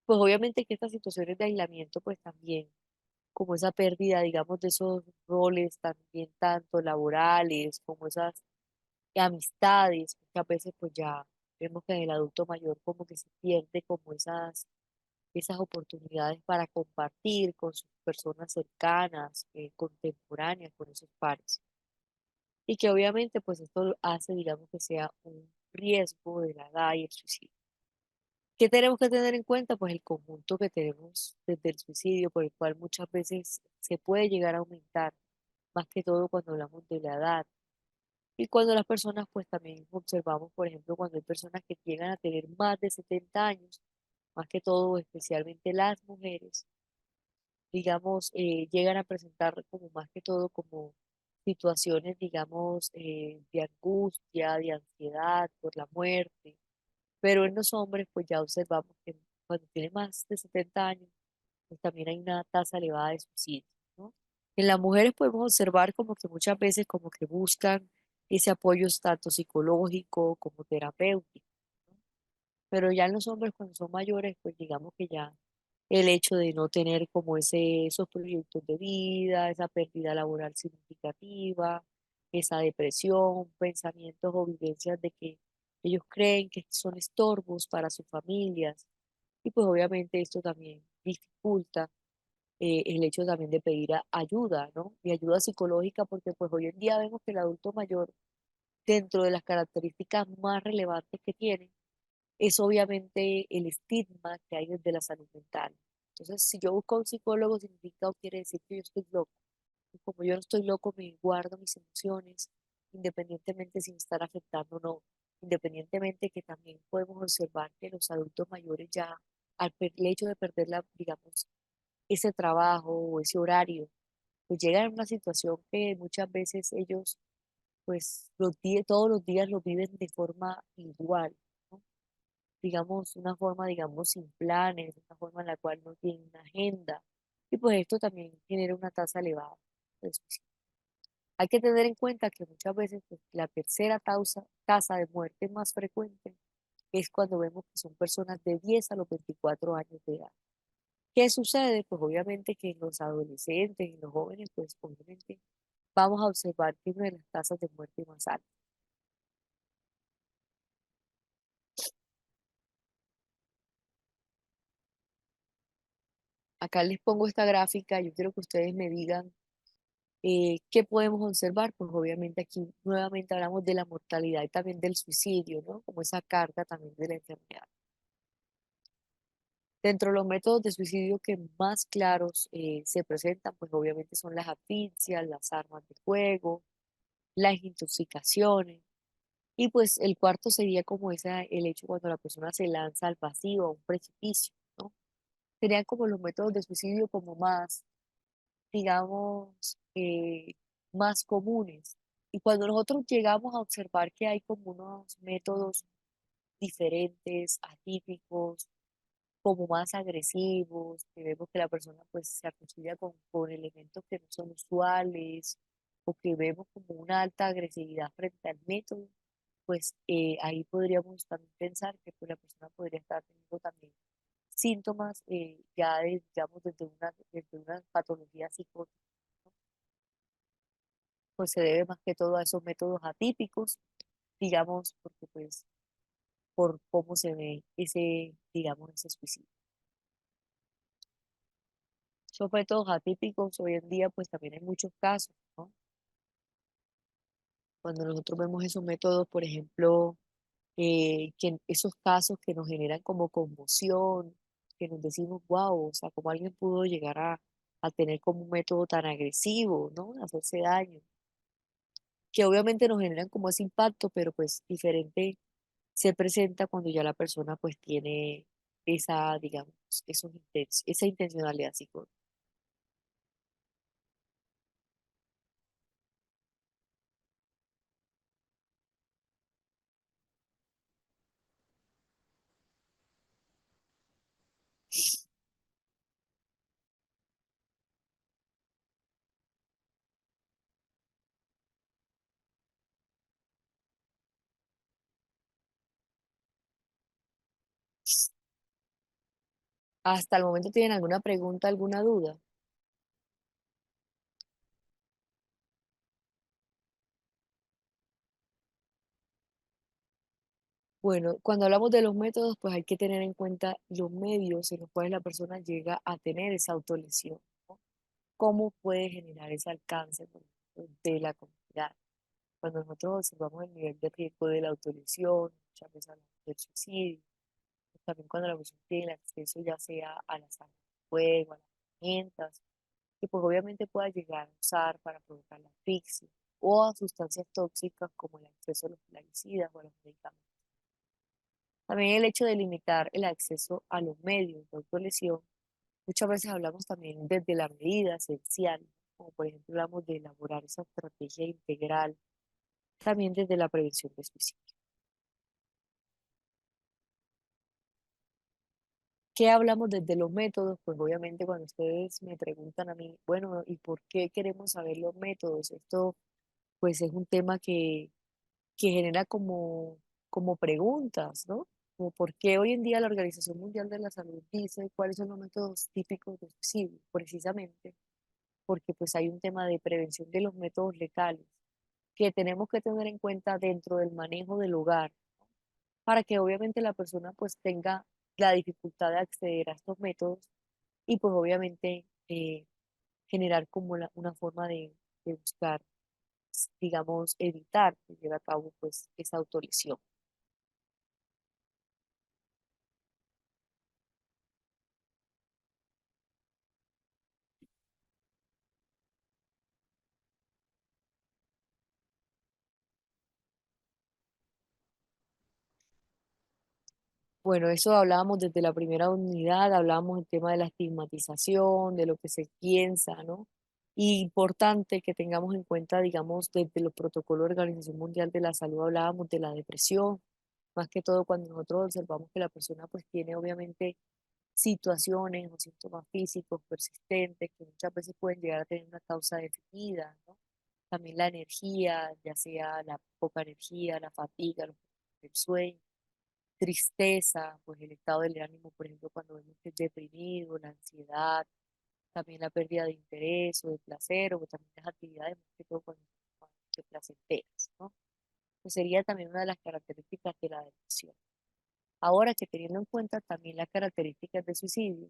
[SPEAKER 1] Pues obviamente que estas situaciones de aislamiento, pues también, como esa pérdida, digamos, de esos roles también tanto laborales como esas amistades, muchas veces pues ya vemos que en el adulto mayor como que se pierde como esas oportunidades para compartir con sus personas cercanas, contemporáneas, con esos pares. Y que obviamente pues esto hace, digamos, que sea un riesgo de la edad y el suicidio. ¿Qué tenemos que tener en cuenta? Pues el conjunto que tenemos desde el suicidio, por el cual muchas veces se puede llegar a aumentar, más que todo cuando hablamos de la edad. Y cuando las personas, pues también observamos, por ejemplo, cuando hay personas que llegan a tener más de 70 años, más que todo, especialmente las mujeres, digamos, llegan a presentar como más que todo como situaciones, digamos, de angustia, de ansiedad por la muerte. Pero en los hombres, pues ya observamos que cuando tienen más de 70 años, pues también hay una tasa elevada de suicidio, ¿no? En las mujeres podemos observar como que muchas veces como que buscan ese apoyo tanto psicológico como terapéutico, ¿no? Pero ya en los hombres cuando son mayores, pues digamos que ya el hecho de no tener como esos proyectos de vida, esa pérdida laboral significativa, esa depresión, pensamientos o vivencias de que ellos creen que son estorbos para sus familias. Y pues obviamente esto también dificulta el hecho también de pedir ayuda, ¿no? Y ayuda psicológica, porque pues hoy en día vemos que el adulto mayor, dentro de las características más relevantes que tiene, es obviamente el estigma que hay desde la salud mental. Entonces, si yo busco a un psicólogo, significa o quiere decir que yo estoy loco. Y como yo no estoy loco, me guardo mis emociones, independientemente si me están afectando o no. Independientemente que también podemos observar que los adultos mayores ya, el hecho de perder digamos, ese trabajo o ese horario, pues llegan a una situación que muchas veces ellos, pues, todos los días lo viven de forma igual, ¿no? Digamos, una forma, digamos, sin planes, una forma en la cual no tienen una agenda. Y pues esto también genera una tasa elevada de suicidio. Hay que tener en cuenta que muchas veces pues, la tercera tasa de muerte más frecuente es cuando vemos que son personas de 10 a los 24 años de edad. ¿Qué sucede? Pues obviamente que en los adolescentes, en los jóvenes, pues obviamente vamos a observar que es una de las tasas de muerte más altas. Acá les pongo esta gráfica, yo quiero que ustedes me digan ¿qué podemos observar? Pues obviamente aquí nuevamente hablamos de la mortalidad y también del suicidio, ¿no? Como esa carga también de la enfermedad. Dentro de los métodos de suicidio que más claros se presentan, pues obviamente son las asfixias, las armas de fuego, las intoxicaciones. Y pues el cuarto sería como el hecho cuando la persona se lanza al vacío, a un precipicio, ¿no? Serían como los métodos de suicidio como más, digamos, más comunes. Y cuando nosotros llegamos a observar que hay como unos métodos diferentes, atípicos, como más agresivos, que vemos que la persona pues se acuchilla con elementos que no son usuales, o que vemos como una alta agresividad frente al método, pues ahí podríamos también pensar que pues, la persona podría estar teniendo también síntomas ya digamos, desde una patología psicótica, ¿no? Pues se debe más que todo a esos métodos atípicos, digamos, porque pues por cómo se ve ese, digamos, ese suicidio. Esos métodos atípicos hoy en día pues también hay muchos casos, ¿no? Cuando nosotros vemos esos métodos, por ejemplo, que esos casos que nos generan como conmoción, que nos decimos, wow, o sea, cómo alguien pudo llegar a tener como un método tan agresivo, ¿no? Hacerse daño, que obviamente nos generan como ese impacto, pero pues diferente se presenta cuando ya la persona pues tiene esa, digamos, esa intencionalidad psicológica. Hasta el momento tienen alguna pregunta, alguna duda. Bueno, cuando hablamos de los métodos, pues hay que tener en cuenta los medios en los cuales la persona llega a tener esa autolesión, ¿no? Cómo puede generar ese alcance, por ejemplo, de la comunidad. Cuando nosotros observamos el nivel de riesgo de la autolesión, muchas veces hablamos del suicidio, pues también cuando la persona tiene el acceso ya sea a las armas de fuego, a las herramientas, que pues obviamente pueda llegar a usar para provocar la asfixia, o a sustancias tóxicas como el acceso a los plaguicidas o a los medicamentos. También el hecho de limitar el acceso a los medios de autolesión. Muchas veces hablamos también desde la medida esencial, como por ejemplo hablamos de elaborar esa estrategia integral, también desde la prevención de suicidio. ¿Qué hablamos desde los métodos? Pues obviamente cuando ustedes me preguntan a mí, bueno, ¿y por qué queremos saber los métodos? Esto pues es un tema que genera como preguntas, ¿no? Como por qué hoy en día la Organización Mundial de la Salud dice cuáles son los métodos típicos de suicidio, precisamente porque pues hay un tema de prevención de los métodos letales que tenemos que tener en cuenta dentro del manejo del hogar, para que obviamente la persona pues tenga la dificultad de acceder a estos métodos y pues obviamente generar como una forma de buscar, digamos, evitar que lleve a cabo pues esa autolesión. Bueno, eso hablábamos desde la primera unidad, hablábamos del tema de la estigmatización, de lo que se piensa, ¿no? Y importante que tengamos en cuenta, digamos, desde los protocolos de la Organización Mundial de la Salud hablábamos de la depresión, más que todo cuando nosotros observamos que la persona pues tiene obviamente situaciones o síntomas físicos persistentes que muchas veces pueden llegar a tener una causa definida, ¿no? También la energía, ya sea la poca energía, la fatiga, el sueño, tristeza, pues el estado del ánimo, por ejemplo, cuando vemos que es deprimido, la ansiedad, también la pérdida de interés o de placer, o también las actividades, más que todo cuando se placenteras, ¿no? Pues sería también una de las características de la depresión. Ahora que teniendo en cuenta también las características de suicidio,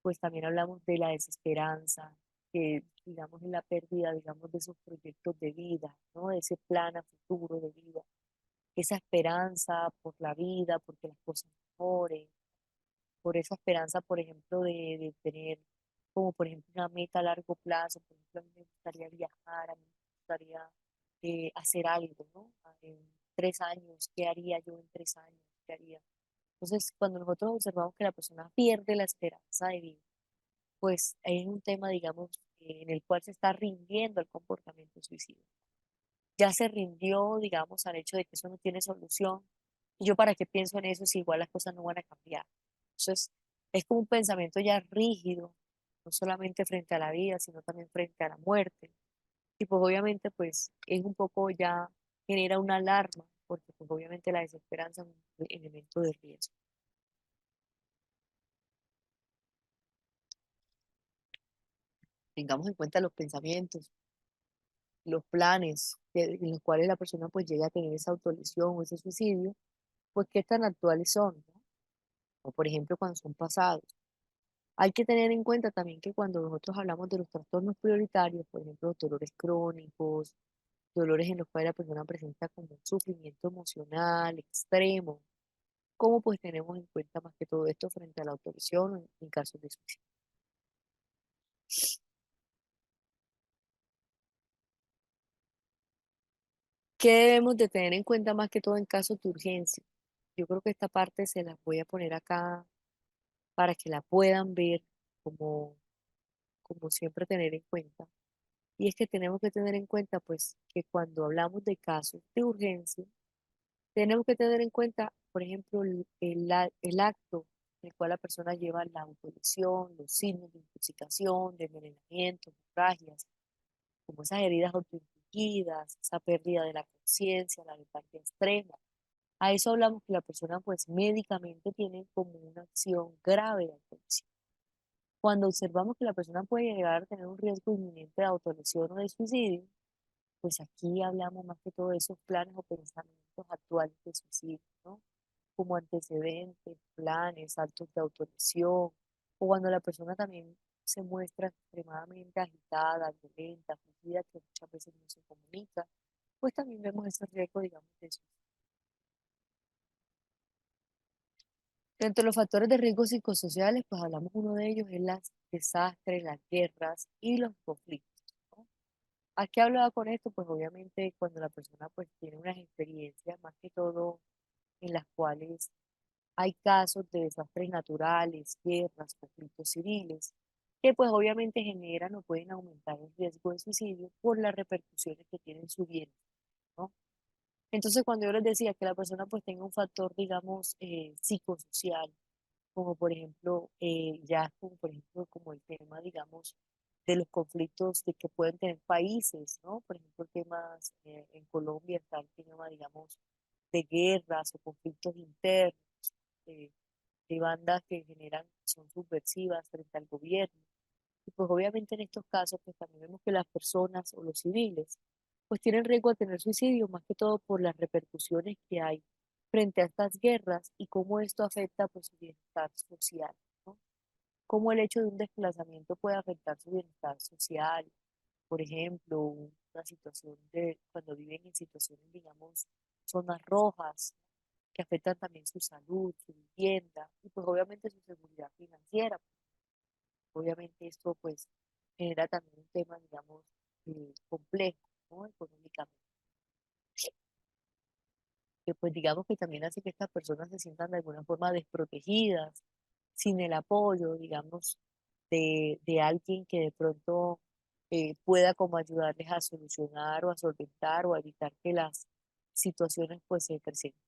[SPEAKER 1] pues también hablamos de la desesperanza, que digamos es la pérdida, digamos, de esos proyectos de vida, ¿no? De ese plan a futuro de vida, esa esperanza por la vida, porque las cosas mejoren, por esa esperanza, por ejemplo, de tener como por ejemplo una meta a largo plazo. Por ejemplo, a mí me gustaría viajar, a mí me gustaría hacer algo, ¿no? En 3 años, ¿qué haría yo en 3 años? ¿Qué haría? Entonces, cuando nosotros observamos que la persona pierde la esperanza de vida, pues hay un tema, digamos, en el cual se está rindiendo al comportamiento suicida. Ya se rindió, digamos, al hecho de que eso no tiene solución. ¿Y yo para qué pienso en eso si igual las cosas no van a cambiar? Entonces, es como un pensamiento ya rígido, no solamente frente a la vida, sino también frente a la muerte. Y pues obviamente, pues es un poco ya genera una alarma, porque pues obviamente la desesperanza es un elemento de riesgo. Tengamos en cuenta los pensamientos, los planes en los cuales la persona pues llega a tener esa autolesión o ese suicidio, pues qué tan actuales son, ¿no? O por ejemplo cuando son pasados. Hay que tener en cuenta también que cuando nosotros hablamos de los trastornos prioritarios, por ejemplo, los dolores crónicos, dolores en los cuales la persona presenta como un sufrimiento emocional extremo, ¿cómo pues tenemos en cuenta más que todo esto frente a la autorización en casos de suicidio? ¿Qué debemos de tener en cuenta más que todo en casos de urgencia? Yo creo que esta parte se las voy a poner acá para que la puedan ver como, como siempre tener en cuenta. Y es que tenemos que tener en cuenta pues que cuando hablamos de casos de urgencia, tenemos que tener en cuenta, por ejemplo, el acto en el cual la persona lleva la autolesión, los signos de intoxicación, de envenenamiento, hemorragias, como esas heridas autoinfligidas, esa pérdida de la conciencia, la letargia extrema. A eso hablamos que la persona pues médicamente tiene como una acción grave de autolesión. Cuando observamos que la persona puede llegar a tener un riesgo inminente de autolesión o de suicidio, pues aquí hablamos más que todo de esos planes o pensamientos actuales de suicidio, ¿no? Como antecedentes, planes, actos de autorización, o cuando la persona también se muestra extremadamente agitada, violenta, afligida, que muchas veces no se comunica, pues también vemos ese riesgo, digamos, de suicidio. Entre los factores de riesgo psicosociales, pues hablamos uno de ellos, es los desastres, las guerras y los conflictos, ¿no? ¿A qué hablaba con esto? Pues obviamente cuando la persona pues tiene unas experiencias, más que todo en las cuales hay casos de desastres naturales, guerras, conflictos civiles, que pues obviamente generan o pueden aumentar el riesgo de suicidio por las repercusiones que tiene en su vida, ¿no? Entonces cuando yo les decía que la persona pues tenga un factor, digamos, psicosocial, como por ejemplo, ya como por ejemplo como el tema, digamos, de los conflictos de que pueden tener países, ¿no? Por ejemplo, temas en Colombia está el tema, digamos, de guerras o conflictos internos, eh, de bandas que generan, son subversivas frente al gobierno. Y pues obviamente en estos casos, pues también vemos que las personas o los civiles, pues tienen riesgo de tener suicidio, más que todo por las repercusiones que hay frente a estas guerras y cómo esto afecta pues su bienestar social, ¿no? Cómo el hecho de un desplazamiento puede afectar su bienestar social, por ejemplo, una situación de cuando viven en situaciones, digamos, zonas rojas, que afectan también su salud, su vivienda y pues obviamente su seguridad financiera. Obviamente esto pues genera también un tema, digamos, complejo, ¿no? Económicamente, que pues digamos que también hace que estas personas se sientan de alguna forma desprotegidas, sin el apoyo, digamos, de alguien que de pronto pueda como ayudarles a solucionar o a solventar o a evitar que las situaciones pues se presenten.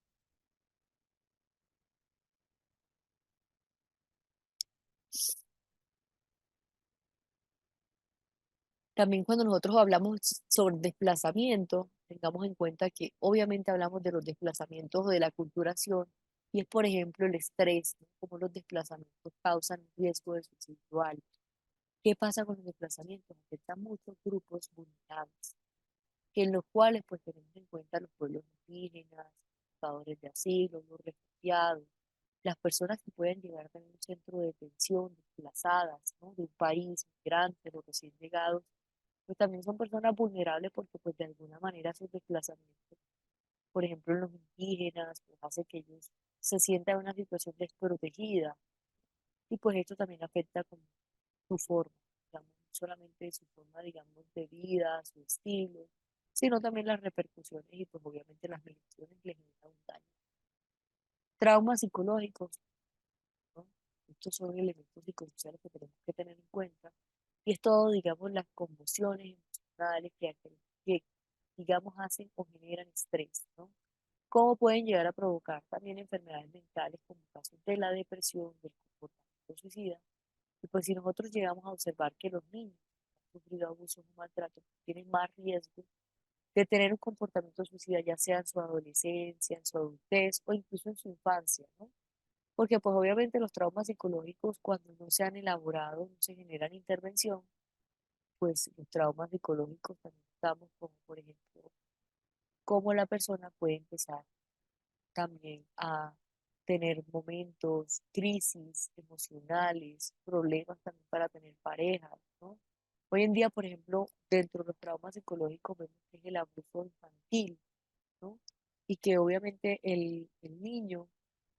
[SPEAKER 1] También cuando nosotros hablamos sobre desplazamiento, tengamos en cuenta que obviamente hablamos de los desplazamientos o de la culturación, y es por ejemplo el estrés, ¿no? Cómo los desplazamientos causan un riesgo de suicidio alto. ¿Qué pasa con los desplazamientos? Afectan muchos grupos vulnerables, que en los cuales pues tenemos en cuenta los pueblos indígenas, buscadores de asilo, los refugiados, las personas que pueden llegar a tener un centro de detención, desplazadas, ¿no? De un país, migrantes, los recién llegados, pues también son personas vulnerables porque pues de alguna manera sus desplazamientos, por ejemplo en los indígenas, pues hace que ellos se sientan en una situación desprotegida y pues esto también afecta como su forma, digamos, no solamente su forma, digamos, de vida, su estilo, sino también las repercusiones y pues obviamente las migraciones les generan un daño. Traumas psicológicos, ¿no? Estos son elementos psicosociales que tenemos que tener en cuenta. Y es todo, digamos, las conmociones emocionales que, digamos, hacen o generan estrés, ¿no? ¿Cómo pueden llegar a provocar también enfermedades mentales como casos de la depresión, del comportamiento suicida? Y pues si nosotros llegamos a observar que los niños que han sufrido abusos o maltrato tienen más riesgo de tener un comportamiento suicida, ya sea en su adolescencia, en su adultez o incluso en su infancia, ¿no? Porque pues obviamente los traumas psicológicos cuando no se han elaborado, no se generan intervención, pues los traumas psicológicos también estamos como por ejemplo, cómo la persona puede empezar también tener momentos, crisis emocionales, problemas también para tener pareja, ¿no? Hoy en día, por ejemplo, dentro de los traumas psicológicos vemos que es el abuso infantil, ¿no? Y que obviamente el niño,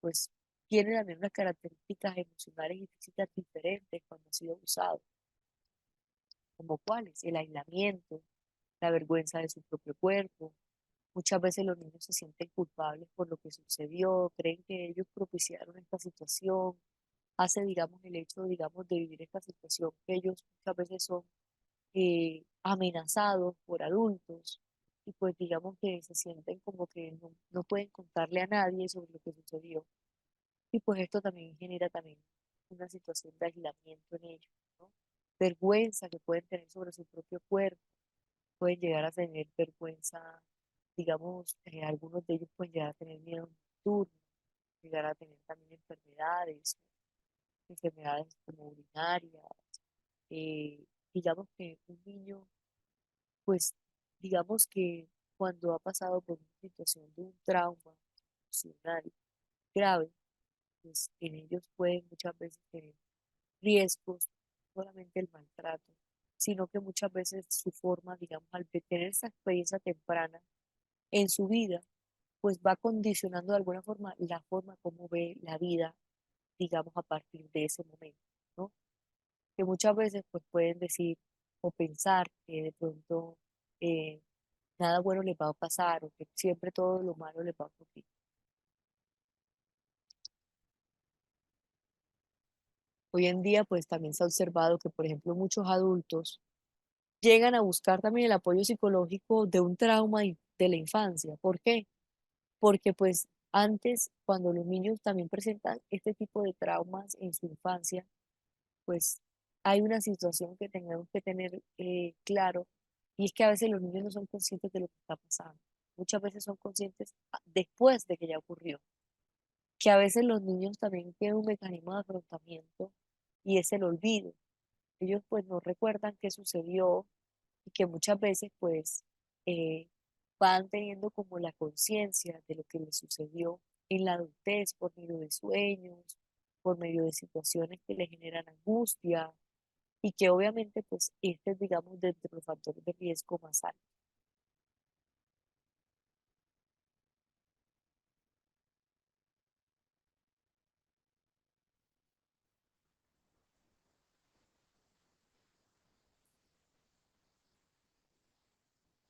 [SPEAKER 1] pues, tiene también unas características emocionales y físicas diferentes cuando ha sido abusado, como cuáles, el aislamiento, la vergüenza de su propio cuerpo. Muchas veces los niños se sienten culpables por lo que sucedió, creen que ellos propiciaron esta situación, hace, digamos, el hecho, digamos, de vivir esta situación, que ellos muchas veces son amenazados por adultos y pues digamos que se sienten como que no pueden contarle a nadie sobre lo que sucedió. Y pues esto también genera también una situación de aislamiento en ellos, ¿no? Vergüenza que pueden tener sobre su propio cuerpo, pueden llegar a tener vergüenza, digamos, algunos de ellos pueden llegar a tener miedo nocturno, llegar a tener también enfermedades como urinarias. eh, digamos que un niño, pues, digamos que cuando ha pasado por una situación de un trauma emocional grave, pues en ellos pueden muchas veces tener riesgos, no solamente el maltrato, sino que muchas veces su forma, digamos, al tener esa experiencia temprana en su vida, pues va condicionando de alguna forma la forma como ve la vida, digamos, a partir de ese momento, ¿no? Que muchas veces pues pueden decir o pensar que de pronto eh, nada bueno les va a pasar o que siempre todo lo malo les va a ocurrir. Hoy en día pues también se ha observado que, por ejemplo, muchos adultos llegan a buscar también el apoyo psicológico de un trauma de la infancia. ¿Por qué? Porque pues antes, cuando los niños también presentan este tipo de traumas en su infancia, pues hay una situación que tenemos que tener claro, y es que a veces los niños no son conscientes de lo que está pasando. Muchas veces son conscientes después de que ya ocurrió, que a veces los niños también tienen un mecanismo de afrontamiento y es el olvido. Ellos pues no recuerdan qué sucedió y que muchas veces pues eh, van teniendo como la conciencia de lo que les sucedió en la adultez por medio de sueños, por medio de situaciones que les generan angustia y que obviamente pues este es digamos dentro de los factores de riesgo más altos.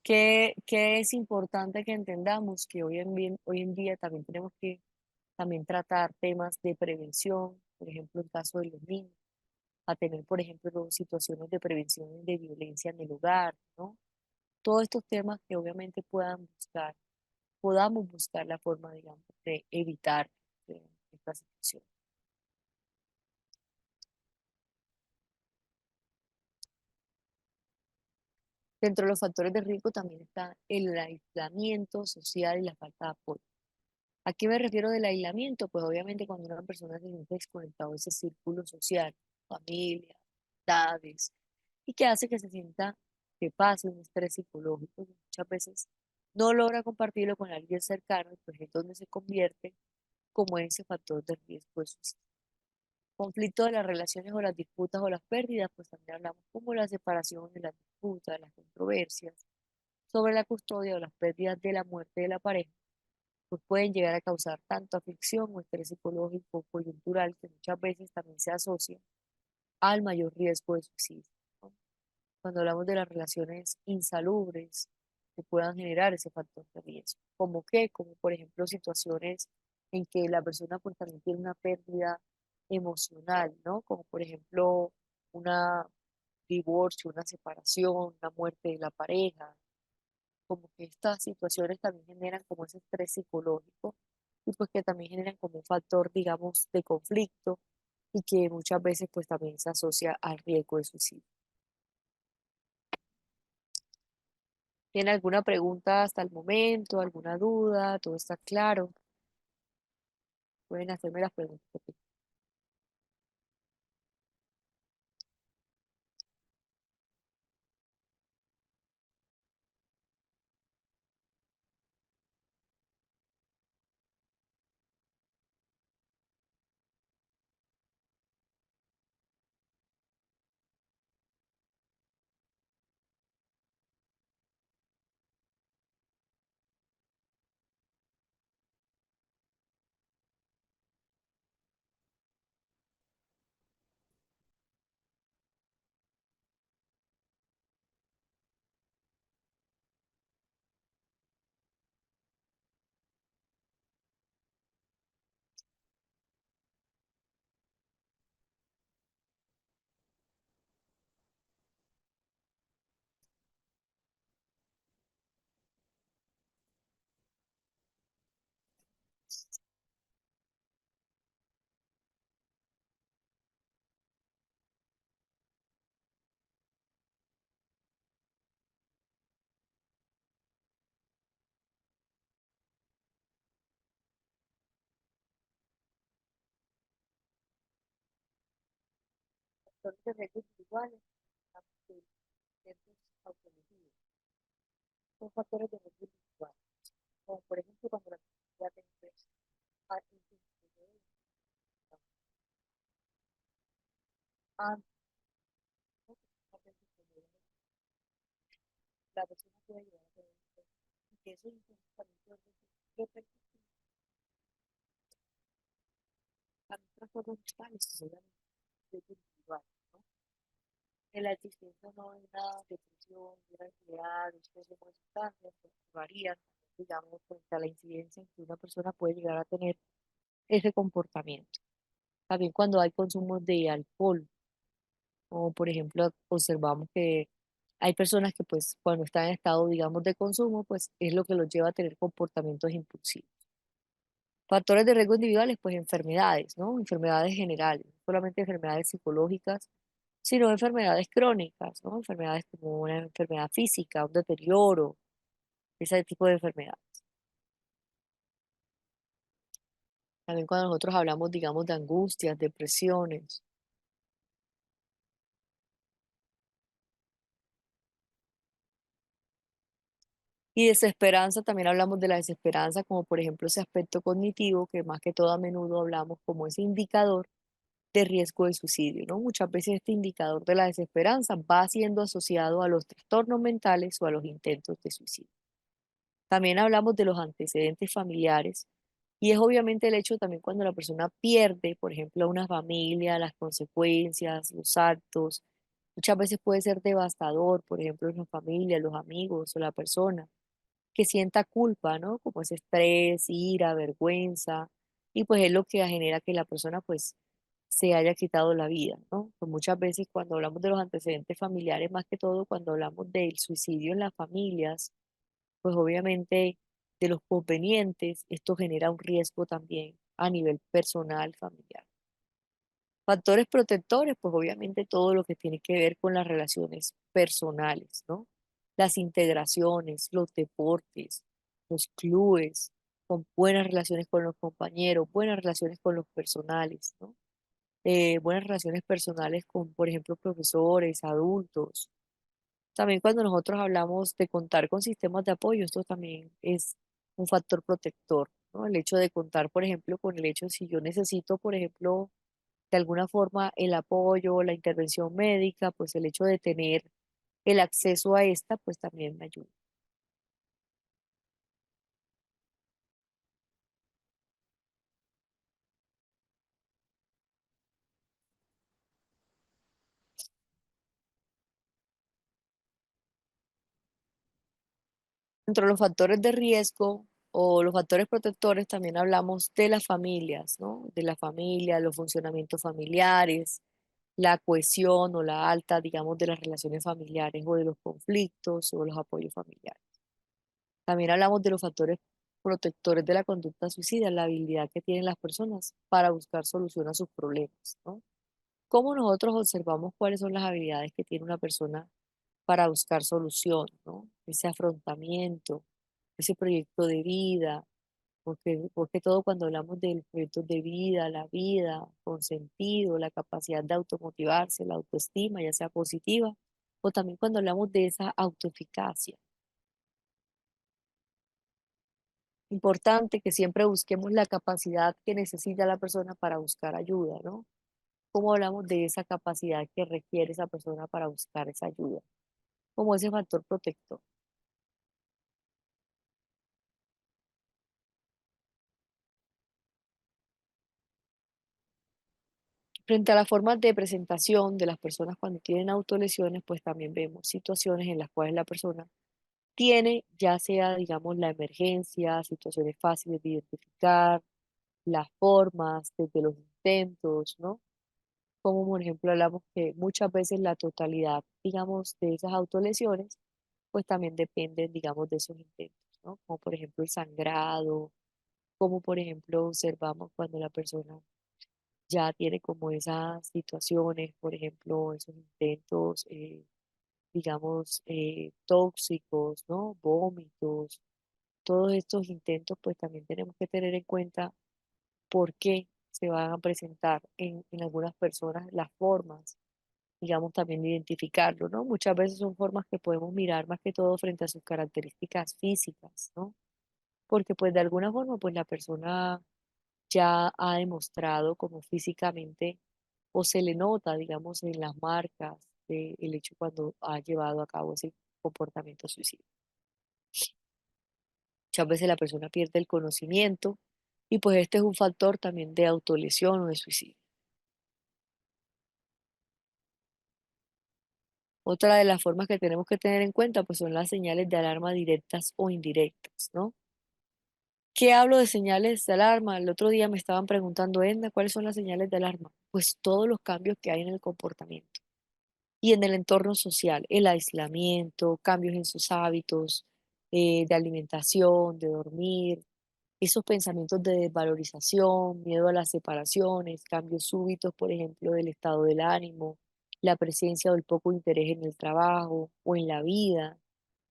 [SPEAKER 1] Que es importante que entendamos que hoy en día también tenemos que también tratar temas de prevención, por ejemplo, en caso de los niños, a tener, por ejemplo, situaciones de prevención de violencia en el hogar, ¿no? Todos estos temas que obviamente podamos buscar la forma, digamos, de evitar esta situación. Dentro de los factores de riesgo también está el aislamiento social y la falta de apoyo. ¿A qué me refiero del aislamiento? Pues obviamente cuando una persona se siente desconectado de ese círculo social, familia, amistades, y que hace que se sienta que pase un estrés psicológico, y muchas veces no logra compartirlo con alguien cercano, y pues es donde se convierte como en ese factor de riesgo de suicidio. Conflicto de las relaciones o las disputas o las pérdidas, pues también hablamos como la separación, de las disputas, las controversias, sobre la custodia o las pérdidas de la muerte de la pareja, pues pueden llegar a causar tanto aflicción o estrés psicológico coyuntural que muchas veces también se asocia al mayor riesgo de suicidio, ¿no? Cuando hablamos de las relaciones insalubres que puedan generar ese factor de riesgo, como que, como por ejemplo situaciones en que la persona pues también tiene una pérdida emocional, ¿no? Como por ejemplo una divorcio, una separación, una muerte de la pareja, como que estas situaciones también generan como ese estrés psicológico y pues que también generan como un factor, digamos, de conflicto y que muchas veces pues también se asocia al riesgo de suicidio. ¿Tiene alguna pregunta hasta el momento, alguna duda? ¿Todo está claro? Pueden hacerme las preguntas. factores de riesgo individuales, digamos que ciertos autolesivos, son factores de riesgo individuales, como por ejemplo cuando la persona ya tiene antes, la persona puede llegar a tener y que eso incluso también puede repercutir a trastornos mentales, que son riesgo individual, ¿no? En la existencia no hay una depresión, una ansiedad, estrés de sustancias, pues, varían, digamos, frente a la incidencia en que una persona puede llegar a tener ese comportamiento. También cuando hay consumo de alcohol, o por ejemplo, observamos que hay personas que pues cuando están en estado, digamos, de consumo, pues es lo que los lleva a tener comportamientos impulsivos. Factores de riesgo individuales, pues enfermedades, ¿no? Enfermedades generales, no solamente enfermedades psicológicas, sino enfermedades crónicas, ¿no? Enfermedades como una enfermedad física, un deterioro, ese tipo de enfermedad. También cuando nosotros hablamos, digamos, de angustias, depresiones y desesperanza, también hablamos de la desesperanza como por ejemplo ese aspecto cognitivo que más que todo a menudo hablamos como ese indicador de riesgo de suicidio, ¿no? Muchas veces este indicador de la desesperanza va siendo asociado a los trastornos mentales o a los intentos de suicidio. También hablamos de los antecedentes familiares y es obviamente el hecho también cuando la persona pierde, por ejemplo, a una familia, las consecuencias, los actos. Muchas veces puede ser devastador, por ejemplo, en la familia, los amigos o la persona que sienta culpa, ¿no? Como ese estrés, ira, vergüenza, y pues es lo que genera que la persona pues se haya quitado la vida, ¿no? Pues muchas veces cuando hablamos de los antecedentes familiares, más que todo cuando hablamos del suicidio en las familias, pues obviamente de los convenientes, esto genera un riesgo también a nivel personal, familiar. Factores protectores, pues obviamente todo lo que tiene que ver con las relaciones personales, ¿no? Las integraciones, los deportes, los clubes, con buenas relaciones con los compañeros, buenas relaciones con los personales, ¿no? Buenas relaciones personales con, por ejemplo, profesores, adultos. También cuando nosotros hablamos de contar con sistemas de apoyo, esto también es un factor protector, ¿no? El hecho de contar, por ejemplo, con el hecho si yo necesito, por ejemplo, de alguna forma el apoyo, la intervención médica, pues el hecho de tener el acceso a esta, pues también me ayuda. Entre los factores de riesgo o los factores protectores también hablamos de las familias, ¿no? De la familia, los funcionamientos familiares, la cohesión o la alta, digamos, de las relaciones familiares o de los conflictos o los apoyos familiares. También hablamos de los factores protectores de la conducta suicida, la habilidad que tienen las personas para buscar solución a sus problemas, ¿no? Cómo nosotros observamos cuáles son las habilidades que tiene una persona para buscar solución, ¿no? Ese afrontamiento, ese proyecto de vida, porque todo cuando hablamos del proyecto de vida con sentido, la capacidad de automotivarse, la autoestima, ya sea positiva, o también cuando hablamos de esa autoeficacia. Importante que siempre busquemos la capacidad que necesita la persona para buscar ayuda, ¿no? ¿Cómo hablamos de esa capacidad que requiere esa persona para buscar esa ayuda? Como ese factor protector. Frente a las formas de presentación de las personas cuando tienen autolesiones, pues también vemos situaciones en las cuales la persona tiene, ya sea, digamos, la emergencia, situaciones fáciles de identificar, las formas, desde los intentos, ¿no? Como por ejemplo hablamos que muchas veces la totalidad, digamos, de esas autolesiones, pues también dependen, digamos, de esos intentos, ¿no? Como por ejemplo el sangrado, como por ejemplo observamos cuando la persona ya tiene como esas situaciones, por ejemplo, esos intentos, digamos, tóxicos, ¿no? Vómitos, todos estos intentos, pues también tenemos que tener en cuenta por qué se van a presentar en algunas personas las formas. digamos, también identificarlo, ¿no? Muchas veces son formas que podemos mirar más que todo frente a sus características físicas, ¿no? Porque pues de alguna forma pues la persona ya ha demostrado como físicamente o se le nota, digamos, en las marcas del hecho cuando ha llevado a cabo ese comportamiento suicida. Muchas veces la persona pierde el conocimiento y pues este es un factor también de autolesión o de suicidio. Otra de las formas que tenemos que tener en cuenta pues son las señales de alarma directas o indirectas, ¿no? ¿Qué hablo de señales de alarma? El otro día me estaban preguntando, Edna, ¿cuáles son las señales de alarma? Pues todos los cambios que hay en el comportamiento y en el entorno social, el aislamiento, cambios en sus hábitos de alimentación, de dormir, esos pensamientos de desvalorización, miedo a las separaciones, cambios súbitos, por ejemplo, del estado del ánimo, la presencia o el poco interés en el trabajo o en la vida,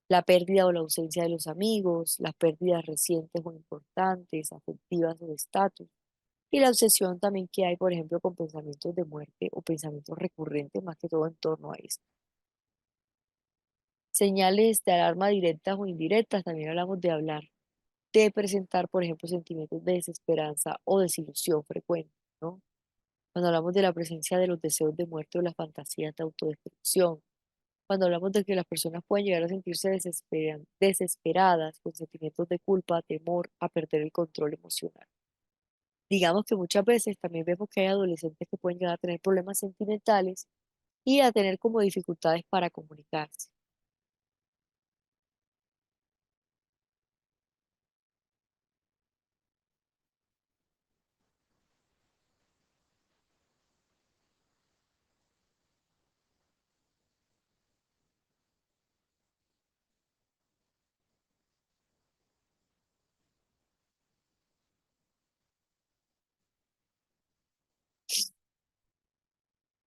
[SPEAKER 1] la pérdida o la ausencia de los amigos, las pérdidas recientes o importantes, afectivas o de estatus, y la obsesión también que hay, por ejemplo, con pensamientos de muerte o pensamientos recurrentes, más que todo en torno a esto. Señales de alarma directas o indirectas, también hablamos de hablar, de presentar, por ejemplo, sentimientos de desesperanza o desilusión frecuente, ¿no? Cuando hablamos de la presencia de los deseos de muerte o las fantasías de autodestrucción, cuando hablamos de que las personas pueden llegar a sentirse desesperadas, con sentimientos de culpa, temor, a perder el control emocional. Digamos que muchas veces también vemos que hay adolescentes que pueden llegar a tener problemas sentimentales y a tener como dificultades para comunicarse.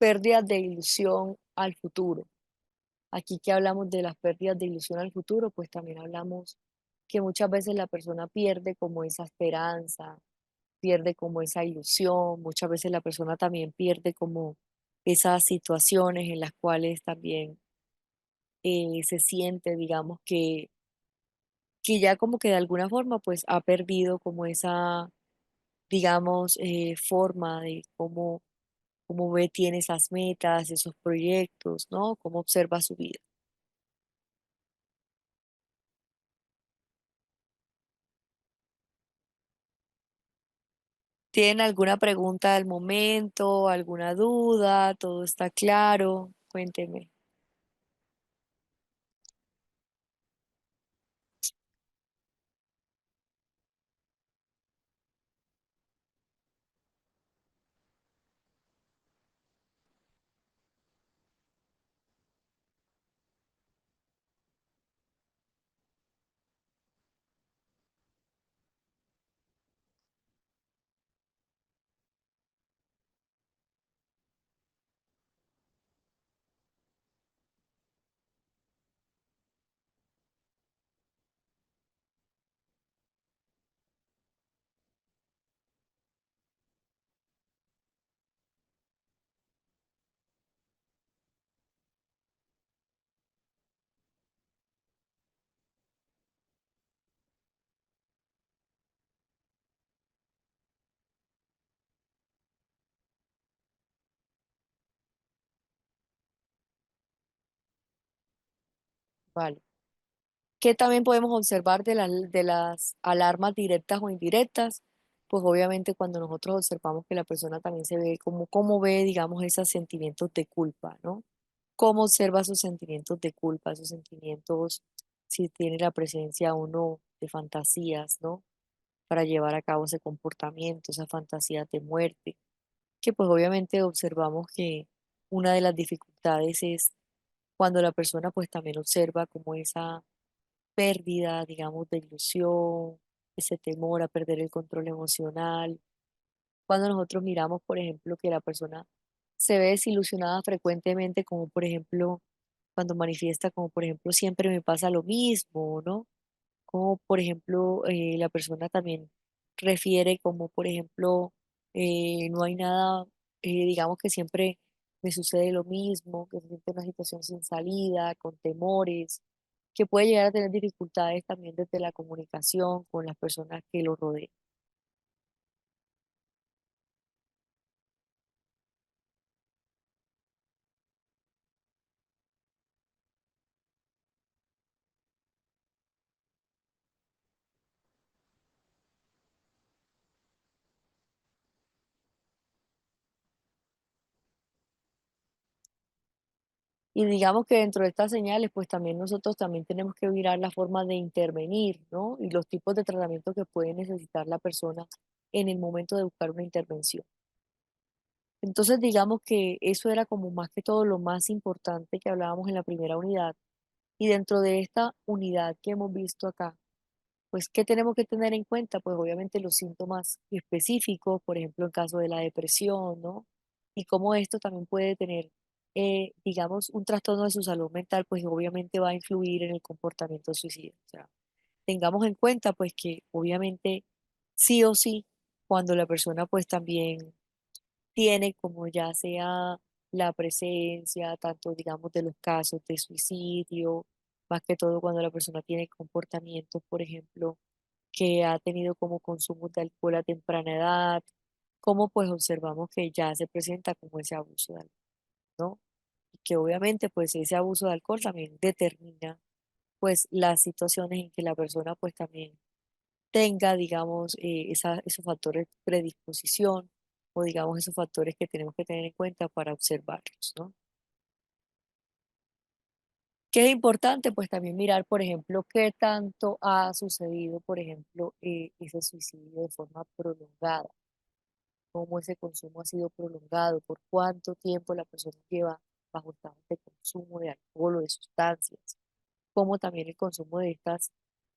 [SPEAKER 1] Pérdidas de ilusión al futuro. Aquí que hablamos de las pérdidas de ilusión al futuro, pues también hablamos que muchas veces la persona pierde como esa esperanza, pierde como esa ilusión, muchas veces la persona también pierde como esas situaciones en las cuales también se siente, digamos, que ya como que de alguna forma pues ha perdido como esa, digamos, forma de cómo ve, tiene esas metas, esos proyectos, ¿no? Cómo observa su vida. ¿Tienen alguna pregunta al momento, alguna duda? ¿Todo está claro? Cuénteme. Vale. ¿Qué también podemos observar de las alarmas directas o indirectas? Pues obviamente cuando nosotros observamos que la persona también se ve como, cómo ve, digamos, esos sentimientos de culpa, ¿no? Cómo observa sus sentimientos de culpa, esos sentimientos, si tiene la presencia o no de fantasías, ¿no? Para llevar a cabo ese comportamiento, esas fantasías de muerte, que pues obviamente observamos que una de las dificultades es cuando la persona pues también observa como esa pérdida, digamos, de ilusión, ese temor a perder el control emocional. Cuando nosotros miramos, por ejemplo, que la persona se ve desilusionada frecuentemente, como por ejemplo, cuando manifiesta como por ejemplo, siempre me pasa lo mismo, ¿no? Como por ejemplo, la persona también refiere como por ejemplo, no hay nada, digamos que siempre me sucede lo mismo, que se siente en una situación sin salida, con temores, que puede llegar a tener dificultades también desde la comunicación con las personas que lo rodean. Y digamos que dentro de estas señales, pues también nosotros también tenemos que mirar la forma de intervenir, ¿no? Y los tipos de tratamiento que puede necesitar la persona en el momento de buscar una intervención. Entonces, digamos que eso era como más que todo lo más importante que hablábamos en la primera unidad. Y dentro de esta unidad que hemos visto acá, pues, ¿qué tenemos que tener en cuenta? Pues obviamente los síntomas específicos, por ejemplo, en caso de la depresión, ¿no? Y cómo esto también puede tener, digamos, un trastorno de su salud mental, pues obviamente va a influir en el comportamiento suicida. O sea, tengamos en cuenta, pues, que obviamente sí o sí, cuando la persona, pues, también tiene como ya sea la presencia, tanto digamos de los casos de suicidio, más que todo cuando la persona tiene comportamientos, por ejemplo, que ha tenido como consumo de alcohol a temprana edad, como pues observamos que ya se presenta como ese abuso de alcohol, ¿no? Y que obviamente pues ese abuso de alcohol también determina pues las situaciones en que la persona pues también tenga, digamos, esos factores de predisposición o, digamos, esos factores que tenemos que tener en cuenta para observarlos, ¿no? ¿Qué es importante? Pues también mirar, por ejemplo, qué tanto ha sucedido, por ejemplo, ese suicidio de forma prolongada, cómo ese consumo ha sido prolongado, por cuánto tiempo la persona lleva bajo estados de consumo de alcohol o de sustancias, cómo también el consumo de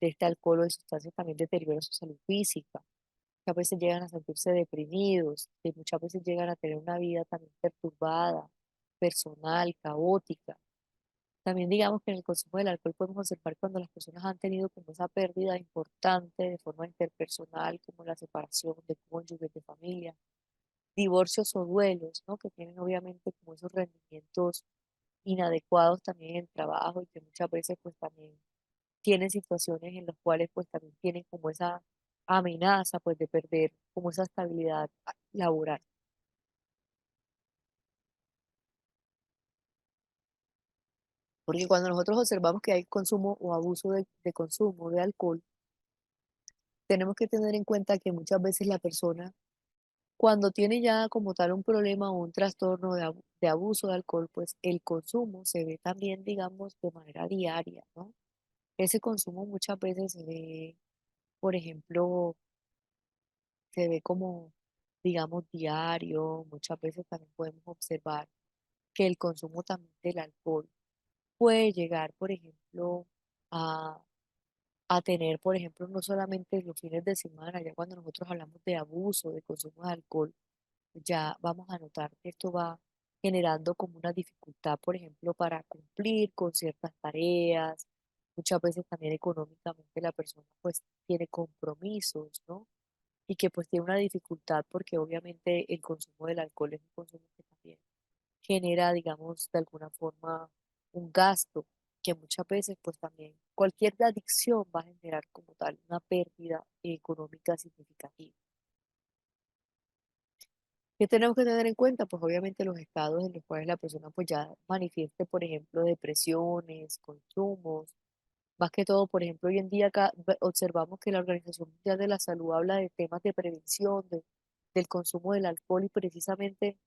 [SPEAKER 1] este alcohol o de sustancias también deteriora su salud física. Muchas veces llegan a sentirse deprimidos, que muchas veces llegan a tener una vida también perturbada, personal, caótica. También digamos que en el consumo del alcohol podemos observar cuando las personas han tenido como esa pérdida importante de forma interpersonal, como la separación de cónyuges, de familia, divorcios o duelos, ¿no? Que tienen obviamente como esos rendimientos inadecuados también en el trabajo y que muchas veces pues también tienen situaciones en las cuales pues también tienen como esa amenaza pues de perder como esa estabilidad laboral. Porque cuando nosotros observamos que hay consumo o abuso de consumo de alcohol, tenemos que tener en cuenta que muchas veces la persona, cuando tiene ya como tal un problema o un trastorno de abuso de alcohol, pues el consumo se ve también, digamos, de manera diaria, ¿no? Ese consumo muchas veces se ve, por ejemplo, se ve como, digamos, diario. Muchas veces también podemos observar que el consumo también del alcohol puede llegar, por ejemplo, a, a tener, por ejemplo, no solamente los fines de semana, ya cuando nosotros hablamos de abuso, de consumo de alcohol, ya vamos a notar que esto va generando como una dificultad, por ejemplo, para cumplir con ciertas tareas. Muchas veces también económicamente la persona pues tiene compromisos, ¿no? Y que pues tiene una dificultad porque obviamente el consumo del alcohol es un consumo que también genera, digamos, de alguna forma un gasto que muchas veces pues también cualquier adicción va a generar como tal una pérdida económica significativa. ¿Qué tenemos que tener en cuenta? Pues obviamente los estados en los cuales la persona pues ya manifieste, por ejemplo, depresiones, consumos, más que todo, por ejemplo, hoy en día acá observamos que la Organización Mundial de la Salud habla de temas de prevención, del consumo del alcohol y precisamente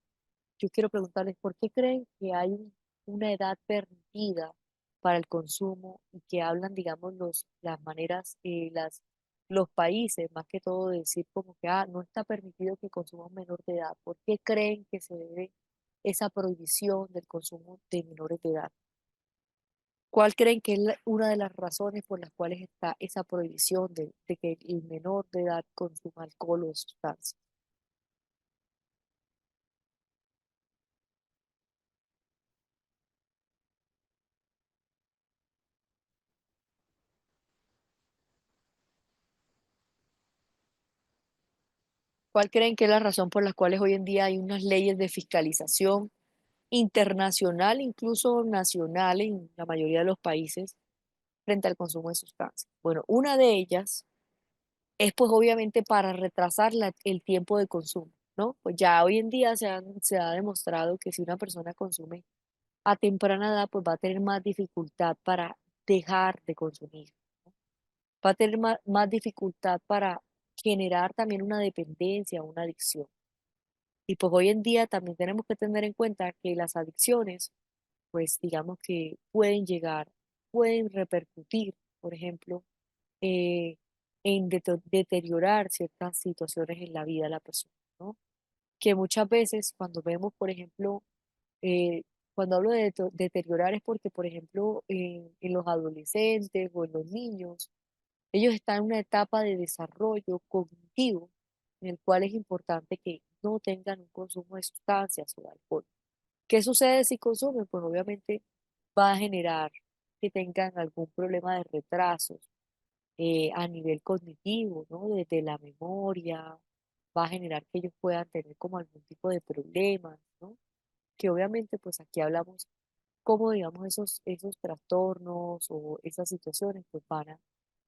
[SPEAKER 1] yo quiero preguntarles por qué creen que hay una edad permitida para el consumo y que hablan, digamos, las maneras, los países, más que todo, de decir como que no está permitido que consuma un menor de edad. ¿Por qué creen que se debe esa prohibición del consumo de menores de edad? ¿Cuál creen que es una de las razones por las cuales está esa prohibición de que el menor de edad consuma alcohol o sustancias? ¿Cuál creen que es la razón por las cuales hoy en día hay unas leyes de fiscalización internacional, incluso nacional en la mayoría de los países frente al consumo de sustancias. Bueno, una de ellas es pues obviamente para retrasar el tiempo de consumo, ¿no? Pues ya hoy en día se ha demostrado que si una persona consume a temprana edad, pues va a tener más dificultad para dejar de consumir, ¿no? Va a tener más dificultad para generar también una dependencia, una adicción. Y pues hoy en día también tenemos que tener en cuenta que las adicciones, pues digamos que pueden llegar, pueden repercutir, por ejemplo, eh, en deteriorar ciertas situaciones en la vida de la persona, ¿no? Que muchas veces cuando vemos, por ejemplo, eh, cuando hablo de deteriorar es porque, por ejemplo, en los adolescentes o en los niños, ellos están en una etapa de desarrollo cognitivo en el cual es importante que no tengan un consumo de sustancias o de alcohol. ¿Qué sucede si consumen? Pues obviamente va a generar que tengan algún problema de retrasos a nivel cognitivo, ¿no? Desde la memoria, va a generar que ellos puedan tener como algún tipo de problemas, ¿no? Que obviamente pues aquí hablamos cómo digamos esos trastornos o esas situaciones pues van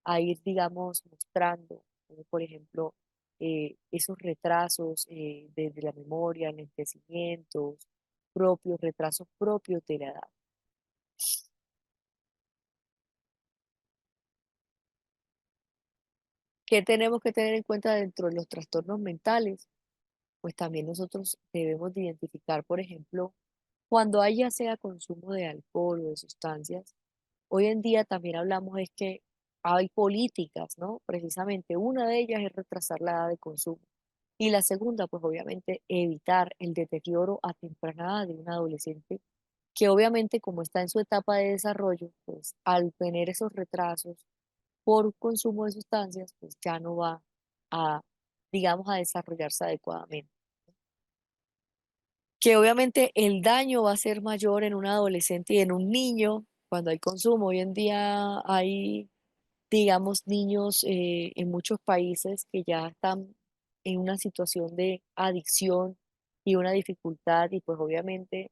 [SPEAKER 1] a ir digamos mostrando, por ejemplo, esos retrasos desde la memoria, enlentecimientos propios, retrasos propios de la edad. ¿Qué tenemos que tener en cuenta dentro de los trastornos mentales? Pues también nosotros debemos de identificar, por ejemplo, cuando hay ya sea consumo de alcohol o de sustancias, hoy en día también hablamos es que hay políticas, ¿no? Precisamente una de ellas es retrasar la edad de consumo. Y la segunda, pues obviamente evitar el deterioro a temprana edad de un adolescente que obviamente como está en su etapa de desarrollo, pues al tener esos retrasos por consumo de sustancias, pues ya no va a, digamos, a desarrollarse adecuadamente. Que obviamente el daño va a ser mayor en un adolescente y en un niño cuando hay consumo. Hoy en día hay, digamos, niños en muchos países que ya están en una situación de adicción y una dificultad y pues obviamente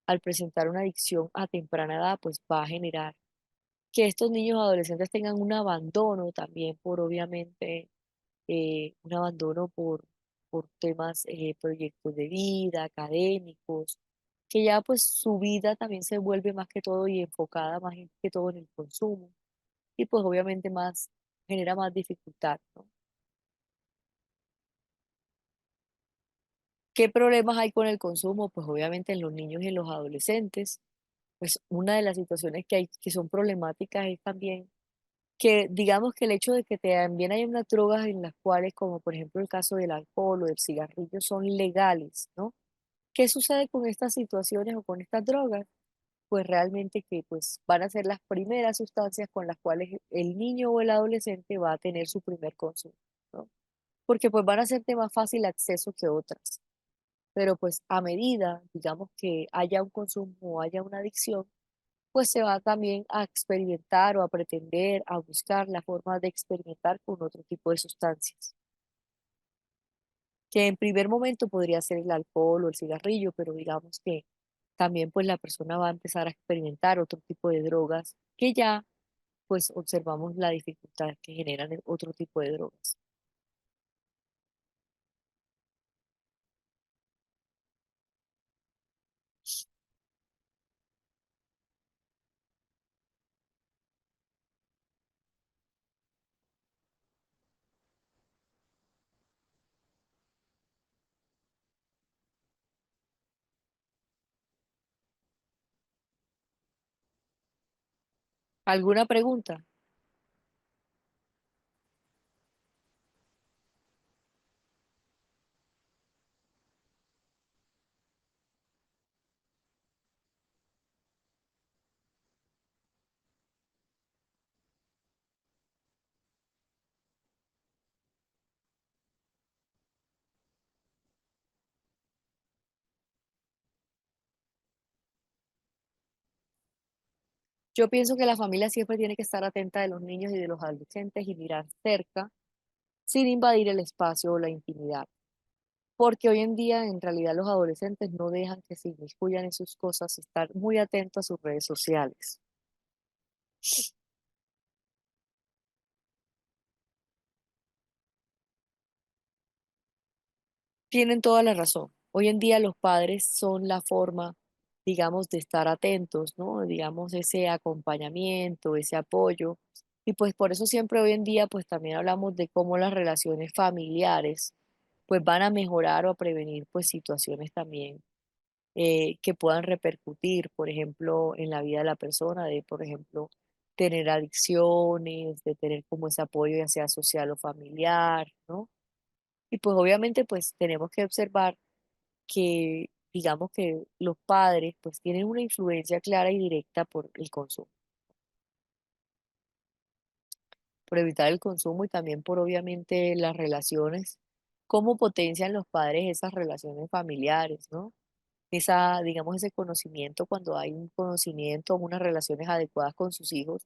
[SPEAKER 1] al presentar una adicción a temprana edad pues va a generar que estos niños o adolescentes tengan un abandono también por obviamente un abandono por temas, proyectos de vida, académicos, que ya pues su vida también se vuelve más que todo y enfocada más que todo en el consumo y pues obviamente más, genera más dificultad, ¿no? ¿Qué problemas hay con el consumo? Pues obviamente en los niños y en los adolescentes, pues una de las situaciones que hay que son problemáticas es también que digamos que el hecho de que también hay unas drogas en las cuales, como por ejemplo el caso del alcohol o del cigarrillo, son legales, ¿no? ¿Qué sucede con estas situaciones o con estas drogas? Pues realmente que pues van a ser las primeras sustancias con las cuales el niño o el adolescente va a tener su primer consumo, ¿no? Porque pues van a ser de más fácil acceso que otras. Pero pues a medida, digamos, que haya un consumo o haya una adicción, pues se va también a experimentar o a pretender, a buscar la forma de experimentar con otro tipo de sustancias, que en primer momento podría ser el alcohol o el cigarrillo, pero digamos que también pues la persona va a empezar a experimentar otro tipo de drogas que ya pues observamos la dificultad que generan otro tipo de drogas. ¿Alguna pregunta? Yo pienso que la familia siempre tiene que estar atenta de los niños y de los adolescentes y mirar cerca sin invadir el espacio o la intimidad. porque hoy en día en realidad los adolescentes no dejan que se inmiscuyan en sus cosas, estar muy atentos a sus redes sociales. Tienen toda la razón. Hoy en día los padres son la forma, digamos, de estar atentos, ¿no? Digamos, ese acompañamiento, ese apoyo. Y pues por eso siempre hoy en día, pues también hablamos de cómo las relaciones familiares, pues van a mejorar o a prevenir, pues situaciones también que puedan repercutir, por ejemplo, en la vida de la persona, de, por ejemplo, tener adicciones, de tener como ese apoyo, ya sea social o familiar, ¿no? Y pues obviamente pues tenemos que observar que digamos que los padres pues tienen una influencia clara y directa por el consumo, por evitar el consumo y también por obviamente las relaciones, cómo potencian los padres esas relaciones familiares, ¿no? Esa, digamos, ese conocimiento, cuando hay un conocimiento, unas relaciones adecuadas con sus hijos,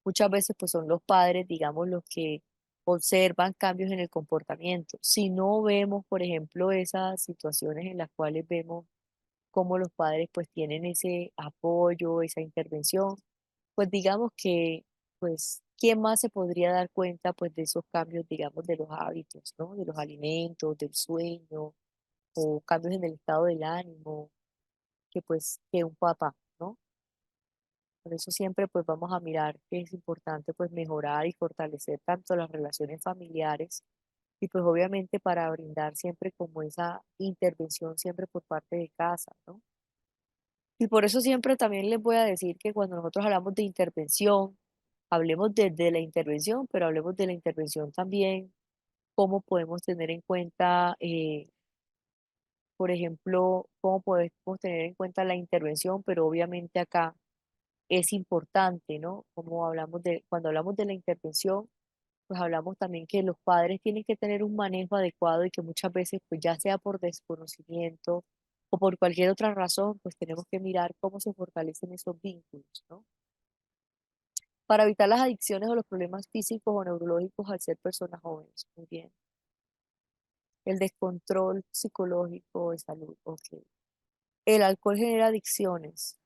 [SPEAKER 1] muchas veces pues son los padres, digamos, los que observan cambios en el comportamiento. Si no vemos, por ejemplo, esas situaciones en las cuales vemos cómo los padres pues tienen ese apoyo, esa intervención, pues digamos que pues quién más se podría dar cuenta pues de esos cambios, digamos, de los hábitos, ¿no? De los alimentos, del sueño o cambios en el estado del ánimo que pues que un papá, ¿no? Por eso siempre pues vamos a mirar que es importante pues mejorar y fortalecer tanto las relaciones familiares y pues obviamente para brindar siempre como esa intervención siempre por parte de casa, ¿no? Y por eso siempre también les voy a decir que cuando nosotros hablamos de intervención, hablemos de la intervención, pero hablemos de la intervención también, cómo podemos tener en cuenta, por ejemplo, cómo podemos tener en cuenta la intervención, pero obviamente acá es importante, ¿no? Como hablamos de, cuando hablamos de la intervención, pues hablamos también que los padres tienen que tener un manejo adecuado y que muchas veces, pues ya sea por desconocimiento o por cualquier otra razón, pues tenemos que mirar cómo se fortalecen esos vínculos, ¿no? Para evitar las adicciones o los problemas físicos o neurológicos al ser personas jóvenes. Muy bien. El descontrol psicológico de salud. Ok. El alcohol genera adicciones,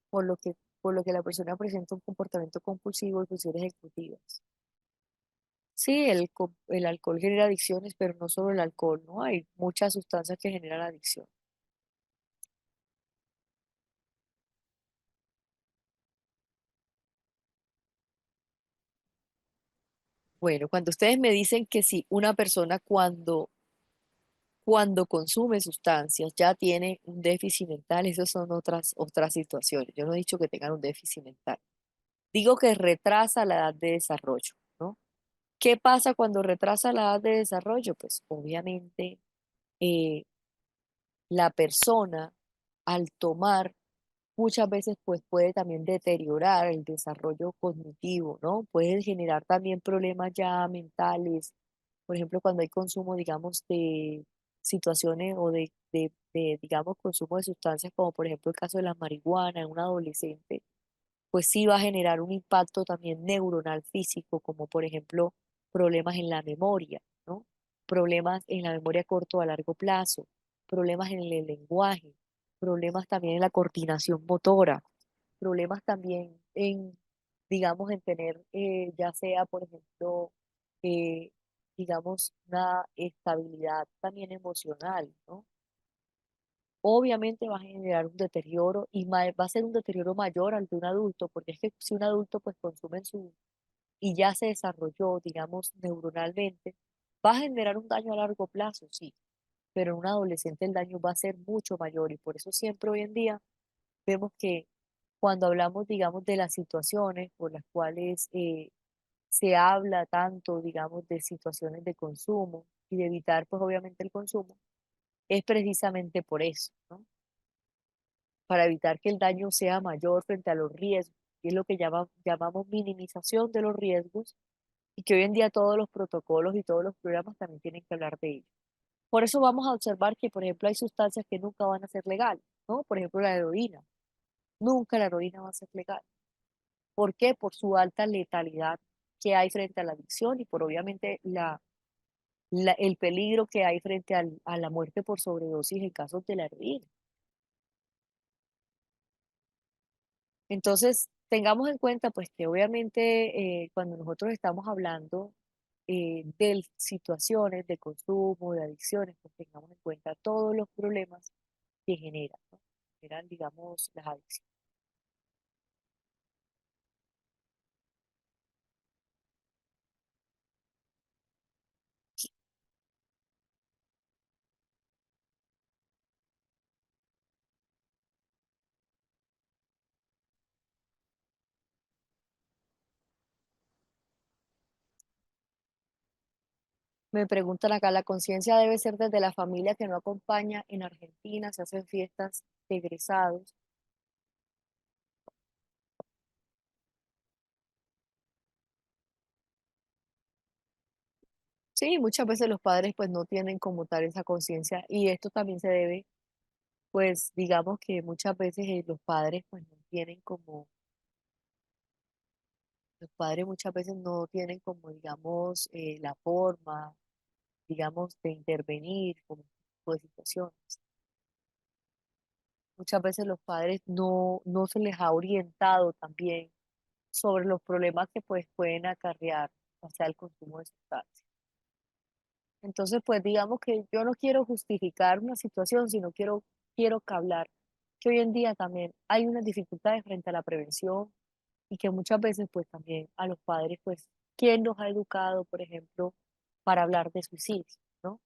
[SPEAKER 1] por lo que la persona presenta un comportamiento compulsivo y funciones ejecutivas. Sí, el alcohol genera adicciones, pero no solo el alcohol, ¿no? Hay muchas sustancias que generan adicción. Bueno, cuando ustedes me dicen que si una persona cuando consume sustancias ya tiene un déficit mental, esas son otras situaciones. Yo no he dicho que tengan un déficit mental. Digo que retrasa la edad de desarrollo, ¿no? ¿Qué pasa cuando retrasa la edad de desarrollo? Pues obviamente eh, la persona al tomar muchas veces pues puede también deteriorar el desarrollo cognitivo, ¿no? Puede generar también problemas ya mentales, por ejemplo, cuando hay consumo, digamos, de situaciones o digamos, consumo de sustancias, como por ejemplo el caso de la marihuana en un adolescente, pues sí va a generar un impacto también neuronal físico, como por ejemplo problemas en la memoria, ¿no? Problemas en la memoria a corto o a largo plazo, problemas en el lenguaje, problemas también en la coordinación motora, problemas también en, digamos, en tener, ya sea, por ejemplo, eh, digamos, una estabilidad también emocional, ¿no? Obviamente va a generar un deterioro y va a ser un deterioro mayor al de un adulto, porque es que si un adulto pues consume y ya se desarrolló, digamos, neuronalmente, va a generar un daño a largo plazo, sí, pero en un adolescente el daño va a ser mucho mayor y por eso siempre hoy en día vemos que cuando hablamos, digamos, de las situaciones por las cuales se habla tanto, digamos, de situaciones de consumo y de evitar pues obviamente el consumo, es precisamente por eso, ¿no? Para evitar que el daño sea mayor frente a los riesgos, que es lo que llamamos minimización de los riesgos, y que hoy en día todos los protocolos y todos los programas también tienen que hablar de ello. Por eso vamos a observar que, por ejemplo, hay sustancias que nunca van a ser legales, ¿no? Por ejemplo, la heroína. Nunca la heroína va a ser legal. ¿Por qué? Por su alta letalidad que hay frente a la adicción y por obviamente el peligro que hay frente a la muerte por sobredosis en casos de la heroína. Entonces, tengamos en cuenta, pues, que obviamente cuando nosotros estamos hablando de situaciones de consumo, de adicciones, pues tengamos en cuenta todos los problemas que generan, ¿no? Generan, digamos, las adicciones. Me preguntan acá, ¿la conciencia debe ser desde la familia que no acompaña? En Argentina se hacen fiestas de egresados. Sí, muchas veces los padres pues no tienen como tal esa conciencia y esto también se debe, pues digamos que muchas veces los padres pues no tienen como, los padres muchas veces no tienen como digamos la forma, digamos, de intervenir como este tipo de situaciones. Muchas veces los padres no se les ha orientado también sobre los problemas que pues pueden acarrear, o sea, el consumo de sustancias. Entonces, pues digamos que yo no quiero justificar una situación, sino quiero que hablar que hoy en día también hay unas dificultades frente a la prevención y que muchas veces pues también a los padres pues, ¿quién los ha educado, por ejemplo, para hablar de suicidio, ¿no?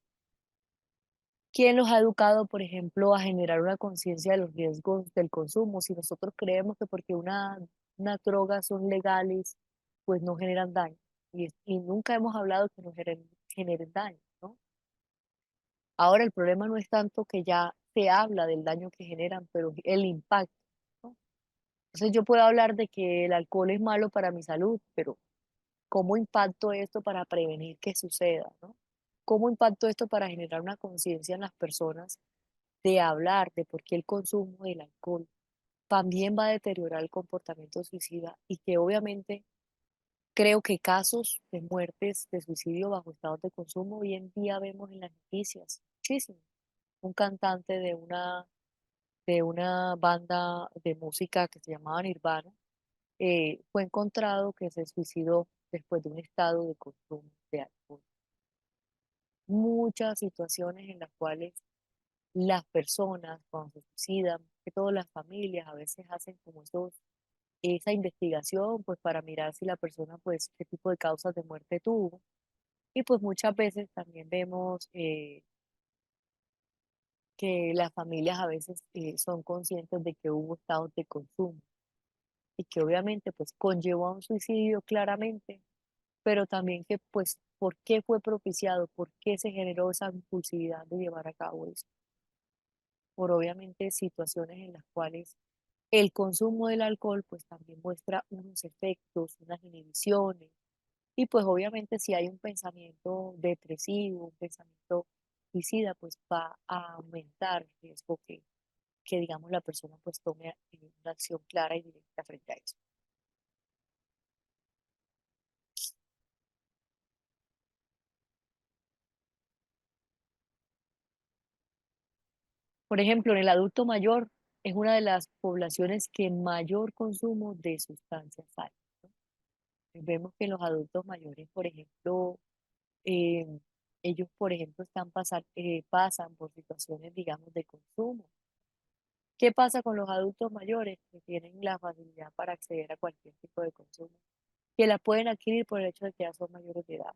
[SPEAKER 1] ¿Quién los ha educado, por ejemplo, a generar una conciencia de los riesgos del consumo? Si nosotros creemos que porque una drogas son legales, pues no generan daño. Y nunca hemos hablado que no generen daño, ¿no? Ahora el problema no es tanto que ya se habla del daño que generan, pero el impacto, ¿no? Entonces yo puedo hablar de que el alcohol es malo para mi salud, pero ¿cómo impacto esto para prevenir que suceda, ¿no? ¿Cómo impacto esto para generar una conciencia en las personas de hablar de por qué el consumo del alcohol también va a deteriorar el comportamiento suicida y que obviamente creo que casos de muertes de suicidio bajo estados de consumo hoy en día vemos en las noticias muchísimo. Un cantante de una banda de música que se llamaba Nirvana fue encontrado que se suicidó después de un estado de consumo de alcohol. Muchas situaciones en las cuales las personas cuando se suicidan, que todas las familias a veces hacen como esa investigación pues para mirar si la persona pues qué tipo de causas de muerte tuvo. Y pues muchas veces también vemos que las familias a veces son conscientes de que hubo estados de consumo y que obviamente pues conllevó a un suicidio claramente, pero también que pues por qué fue propiciado, por qué se generó esa impulsividad de llevar a cabo eso, por obviamente situaciones en las cuales el consumo del alcohol pues también muestra unos efectos, unas inhibiciones y pues obviamente si hay un pensamiento depresivo, un pensamiento suicida, pues va a aumentar el riesgo que digamos la persona pues tome una acción clara y directa frente a eso. Por ejemplo, en el adulto mayor es una de las poblaciones que mayor consumo de sustancias hay, ¿no? Vemos que los adultos mayores, por ejemplo, eh, ellos, por ejemplo, pasan por situaciones, digamos, de consumo. ¿Qué pasa con los adultos mayores que tienen la facilidad para acceder a cualquier tipo de consumo? Que la pueden adquirir por el hecho de que ya son mayores de edad.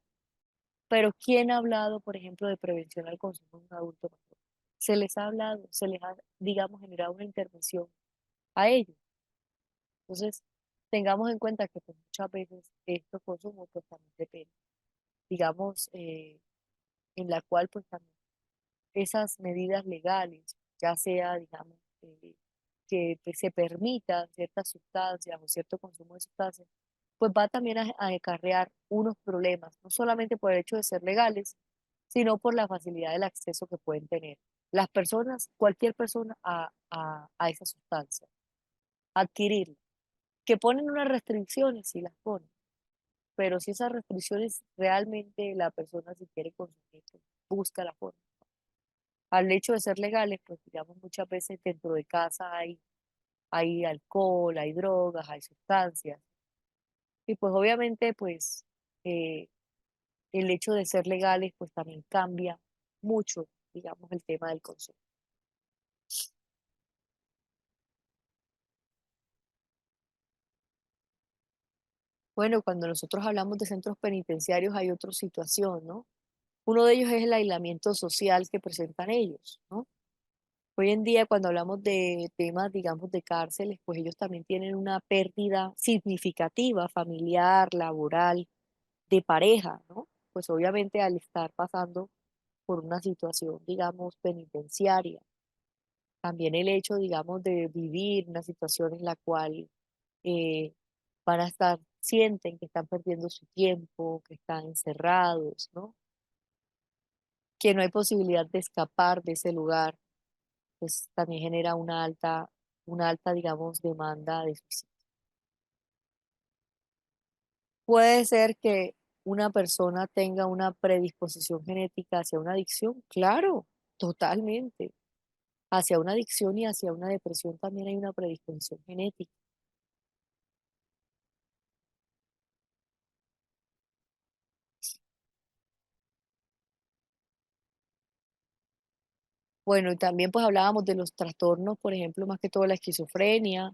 [SPEAKER 1] Pero ¿quién ha hablado, por ejemplo, de prevención al consumo de un adulto mayor? Se les ha hablado, se les ha, digamos, generado una intervención a ellos. Entonces, tengamos en cuenta que pues, muchas veces estos consumos pues también dependen, digamos, en la cual pues también esas medidas legales, ya sea, digamos, que pues, se permita ciertas sustancias o cierto consumo de sustancias, pues va también a acarrear unos problemas, no solamente por el hecho de ser legales, sino por la facilidad del acceso que pueden tener las personas, cualquier persona, a esa sustancia, adquirirla. Que ponen unas restricciones, sí las ponen, pero si esas restricciones realmente la persona si quiere consumir, pues, busca la forma. Al hecho de ser legales, pues digamos muchas veces dentro de casa hay alcohol, hay drogas, hay sustancias. Y pues obviamente pues eh, el hecho de ser legales pues también cambia mucho, digamos, el tema del consumo. Bueno, cuando nosotros hablamos de centros penitenciarios hay otra situación, ¿no? Uno de ellos es el aislamiento social que presentan ellos, ¿no? Hoy en día, cuando hablamos de temas, digamos, de cárceles, pues ellos también tienen una pérdida significativa familiar, laboral, de pareja, ¿no? Pues obviamente al estar pasando por una situación, digamos, penitenciaria. También el hecho, digamos, de vivir una situación en la cual eh, van a estar, sienten que están perdiendo su tiempo, que están encerrados, ¿no? Que no hay posibilidad de escapar de ese lugar, pues también genera una alta, digamos, demanda de suicidio. Puede ser que una persona tenga una predisposición genética hacia una adicción, claro, totalmente. Hacia una adicción y hacia una depresión también hay una predisposición genética. Bueno, y también pues hablábamos de los trastornos, por ejemplo, más que todo la esquizofrenia,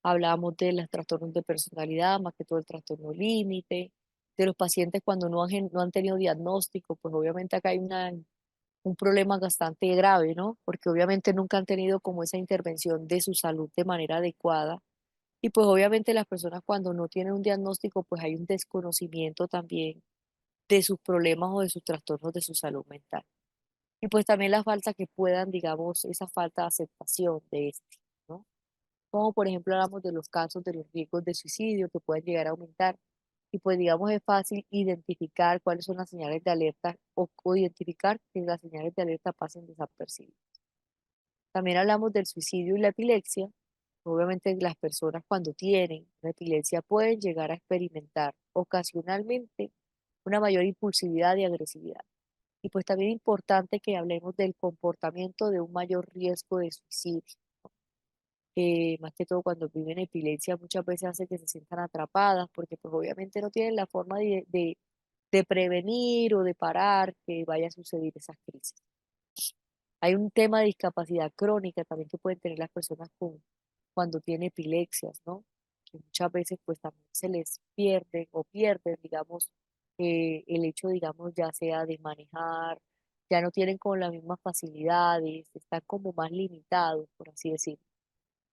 [SPEAKER 1] hablábamos de los trastornos de personalidad, más que todo el trastorno límite, de los pacientes cuando no han tenido diagnóstico, pues obviamente acá hay un problema bastante grave, ¿no? Porque obviamente nunca han tenido como esa intervención de su salud de manera adecuada. Y pues obviamente las personas cuando no tienen un diagnóstico, pues hay un desconocimiento también de sus problemas o de sus trastornos de su salud mental. Y pues también la falta que puedan, digamos, esa falta de aceptación de este, ¿no? Como por ejemplo hablamos de los casos de los riesgos de suicidio que pueden llegar a aumentar. Y pues digamos es fácil identificar cuáles son las señales de alerta o identificar que las señales de alerta pasen desapercibidas. También hablamos del suicidio y la epilepsia. Obviamente las personas cuando tienen una epilepsia pueden llegar a experimentar ocasionalmente una mayor impulsividad y agresividad. Y pues también es importante que hablemos del comportamiento de un mayor riesgo de suicidio, más que todo cuando viven epilepsia muchas veces hace que se sientan atrapadas porque pues obviamente no tienen la forma de prevenir o de parar que vaya a suceder esas crisis. Hay un tema de discapacidad crónica también que pueden tener las personas cuando tienen epilepsias, ¿no? Que muchas veces pues también se les pierde o pierden, digamos, el hecho, digamos, ya sea de manejar, ya no tienen como las mismas facilidades, están como más limitados, por así decirlo.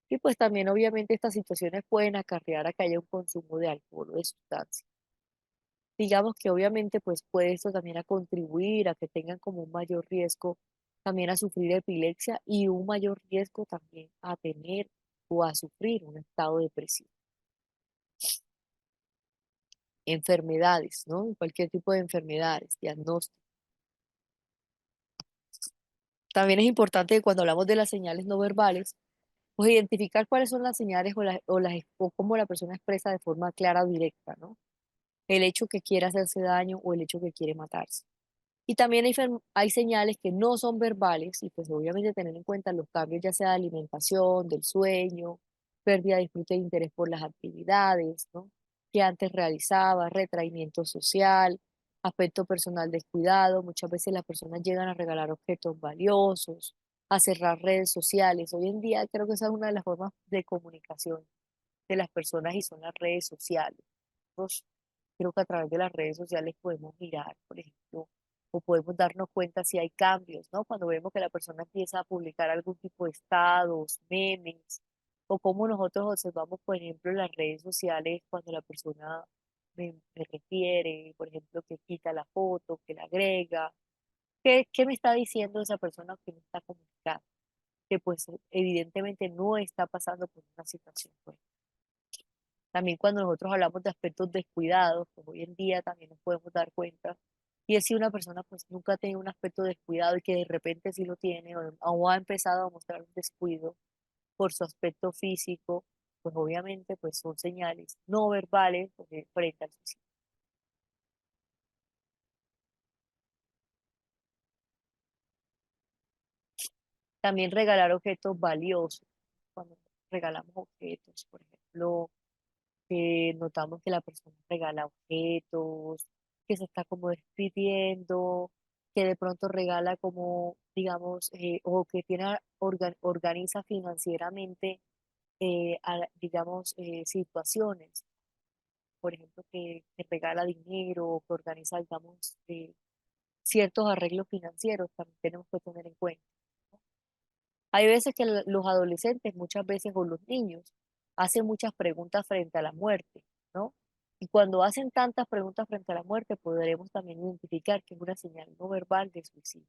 [SPEAKER 1] Y pues también obviamente estas situaciones pueden acarrear a que haya un consumo de alcohol o de sustancias. Digamos que obviamente pues puede esto también a contribuir a que tengan como un mayor riesgo también a sufrir epilepsia y un mayor riesgo también a tener o a sufrir un estado depresivo. Enfermedades, ¿no? Cualquier tipo de enfermedades, diagnóstico. También es importante que cuando hablamos de las señales no verbales, pues identificar cuáles son las señales o cómo la persona expresa de forma clara o directa, ¿no? El hecho que quiere hacerse daño o el hecho que quiere matarse. Y también hay señales que no son verbales y pues obviamente tener en cuenta los cambios ya sea de alimentación, del sueño, pérdida de disfrute de interés por las actividades, ¿no? Que antes realizaba, retraimiento social, aspecto personal descuidado. Muchas veces las personas llegan a regalar objetos valiosos, a cerrar redes sociales. Hoy en día creo que esa es una de las formas de comunicación de las personas y son las redes sociales. Nosotros creo que a través de las redes sociales podemos mirar, por ejemplo, o podemos darnos cuenta si hay cambios, ¿no? Cuando vemos que la persona empieza a publicar algún tipo de estados, memes, o cómo nosotros observamos, por ejemplo, en las redes sociales cuando la persona me refiere, por ejemplo, que quita la foto, que la agrega. ¿Qué me está diciendo esa persona que me está comunicando? Que pues evidentemente no está pasando por una situación buena. También cuando nosotros hablamos de aspectos descuidados, pues hoy en día también nos podemos dar cuenta. Y es si una persona pues nunca ha tenido un aspecto descuidado y que de repente sí lo tiene o ha empezado a mostrar un descuido por su aspecto físico, pues obviamente pues son señales no verbales frente al suicidio. También regalar objetos valiosos. Cuando regalamos objetos, por ejemplo, que notamos que la persona regala objetos, que se está como despidiendo, que de pronto regala como, digamos, o que tiene, organiza financieramente, digamos, situaciones, por ejemplo, que regala dinero, o que organiza, digamos, ciertos arreglos financieros, también tenemos que tener en cuenta. Hay veces que los adolescentes, muchas veces, o los niños, hacen muchas preguntas frente a la muerte, ¿no? Y cuando hacen tantas preguntas frente a la muerte, podremos también identificar que es una señal no verbal de suicidio.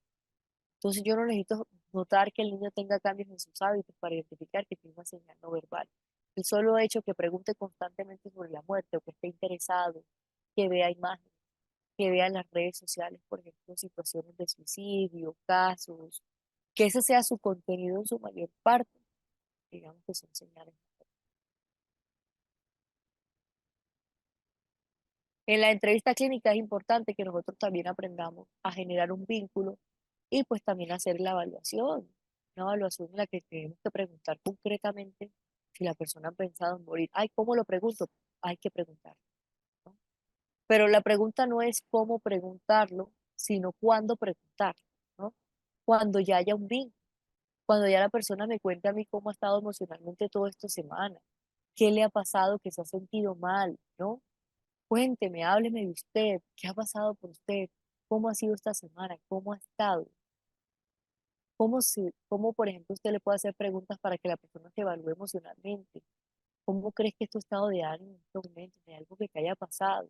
[SPEAKER 1] Entonces yo no necesito notar que el niño tenga cambios en sus hábitos para identificar que tiene una señal no verbal. El solo hecho que pregunte constantemente sobre la muerte o que esté interesado, que vea imágenes, que vea en las redes sociales, por ejemplo, situaciones de suicidio, casos, que ese sea su contenido en su mayor parte, digamos que son señales. En la entrevista clínica es importante que nosotros también aprendamos a generar un vínculo y pues también hacer la evaluación, una evaluación en la que tenemos que preguntar concretamente si la persona ha pensado en morir. Ay, ¿cómo lo pregunto? Hay que preguntar, ¿no? Pero la pregunta no es cómo preguntarlo, sino cuándo preguntar, ¿no? Cuando ya haya un vínculo, cuando ya la persona me cuente a mí cómo ha estado emocionalmente toda esta semana, qué le ha pasado, que se ha sentido mal, ¿no? Cuénteme, hábleme de usted, qué ha pasado por usted, cómo ha sido esta semana, cómo ha estado, cómo, por ejemplo, usted le puede hacer preguntas para que la persona se evalúe emocionalmente. ¿Cómo crees que es tu estado de ánimo en estos momentos? ¿Hay algo que te haya pasado?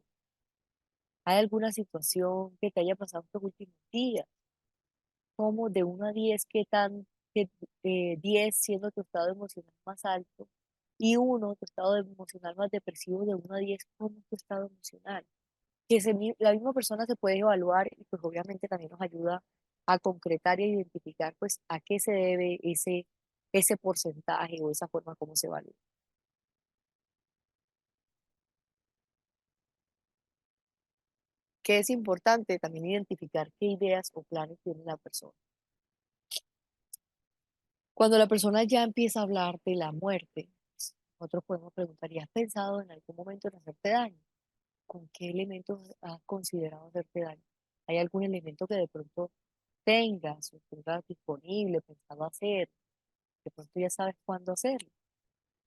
[SPEAKER 1] ¿Hay alguna situación que te haya pasado estos últimos días? ¿Cómo de 1 a 10, que 10 siendo tu estado emocional más alto y 1, tu estado emocional más depresivo, de 1 a 10, cómo es tu estado emocional? Que la misma persona se puede evaluar y pues obviamente también nos ayuda a concretar y identificar pues a qué se debe ese porcentaje o esa forma como se evalúa. Que es importante también identificar qué ideas o planes tiene la persona. Cuando la persona ya empieza a hablar de la muerte, pues, nosotros podemos preguntar, ¿y has pensado en algún momento en hacerte daño? ¿Con qué elementos has considerado hacerte daño? ¿Hay algún elemento que de pronto tengas o tengas disponible, pensado hacer? De pronto ya sabes cuándo hacerlo.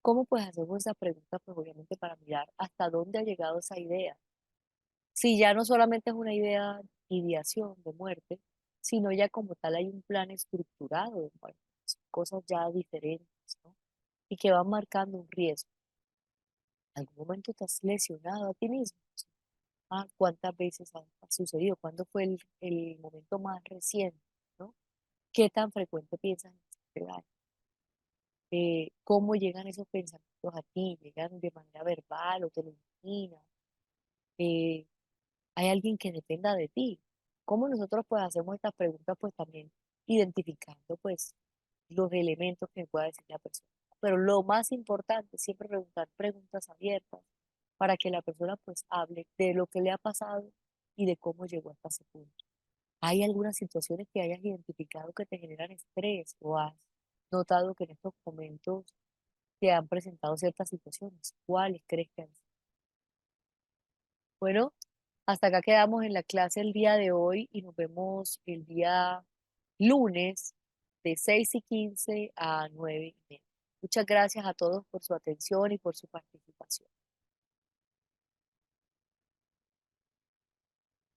[SPEAKER 1] ¿Cómo pues hacemos esa pregunta? Pues obviamente para mirar hasta dónde ha llegado esa idea. Si ya no solamente es una idea, ideación de muerte, sino ya como tal hay un plan estructurado de muerte, son cosas ya diferentes, ¿no? Y que van marcando un riesgo. ¿En algún momento te has lesionado a ti mismo? Ah, ¿cuántas veces ha sucedido? ¿Cuándo fue el momento más reciente? ¿No? ¿Qué tan frecuente piensas en este daño? ¿Cómo llegan esos pensamientos a ti? ¿Llegan de manera verbal o te lo imaginas? Eh, ¿Hay alguien que dependa de ti? ¿Cómo nosotros pues hacemos estas preguntas pues también identificando pues los elementos que pueda decir la persona? Pero lo más importante es siempre preguntar preguntas abiertas para que la persona pues hable de lo que le ha pasado y de cómo llegó hasta ese punto. ¿Hay algunas situaciones que hayas identificado que te generan estrés o has notado que en estos momentos te han presentado ciertas situaciones? ¿Cuáles crees que han sido? Bueno, hasta acá quedamos en la clase el día de hoy y nos vemos el día lunes de 6:15 a 9:30. Muchas gracias a todos por su atención y por su participación.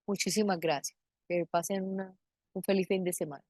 [SPEAKER 1] Muchísimas gracias. Que pasen un feliz fin de semana.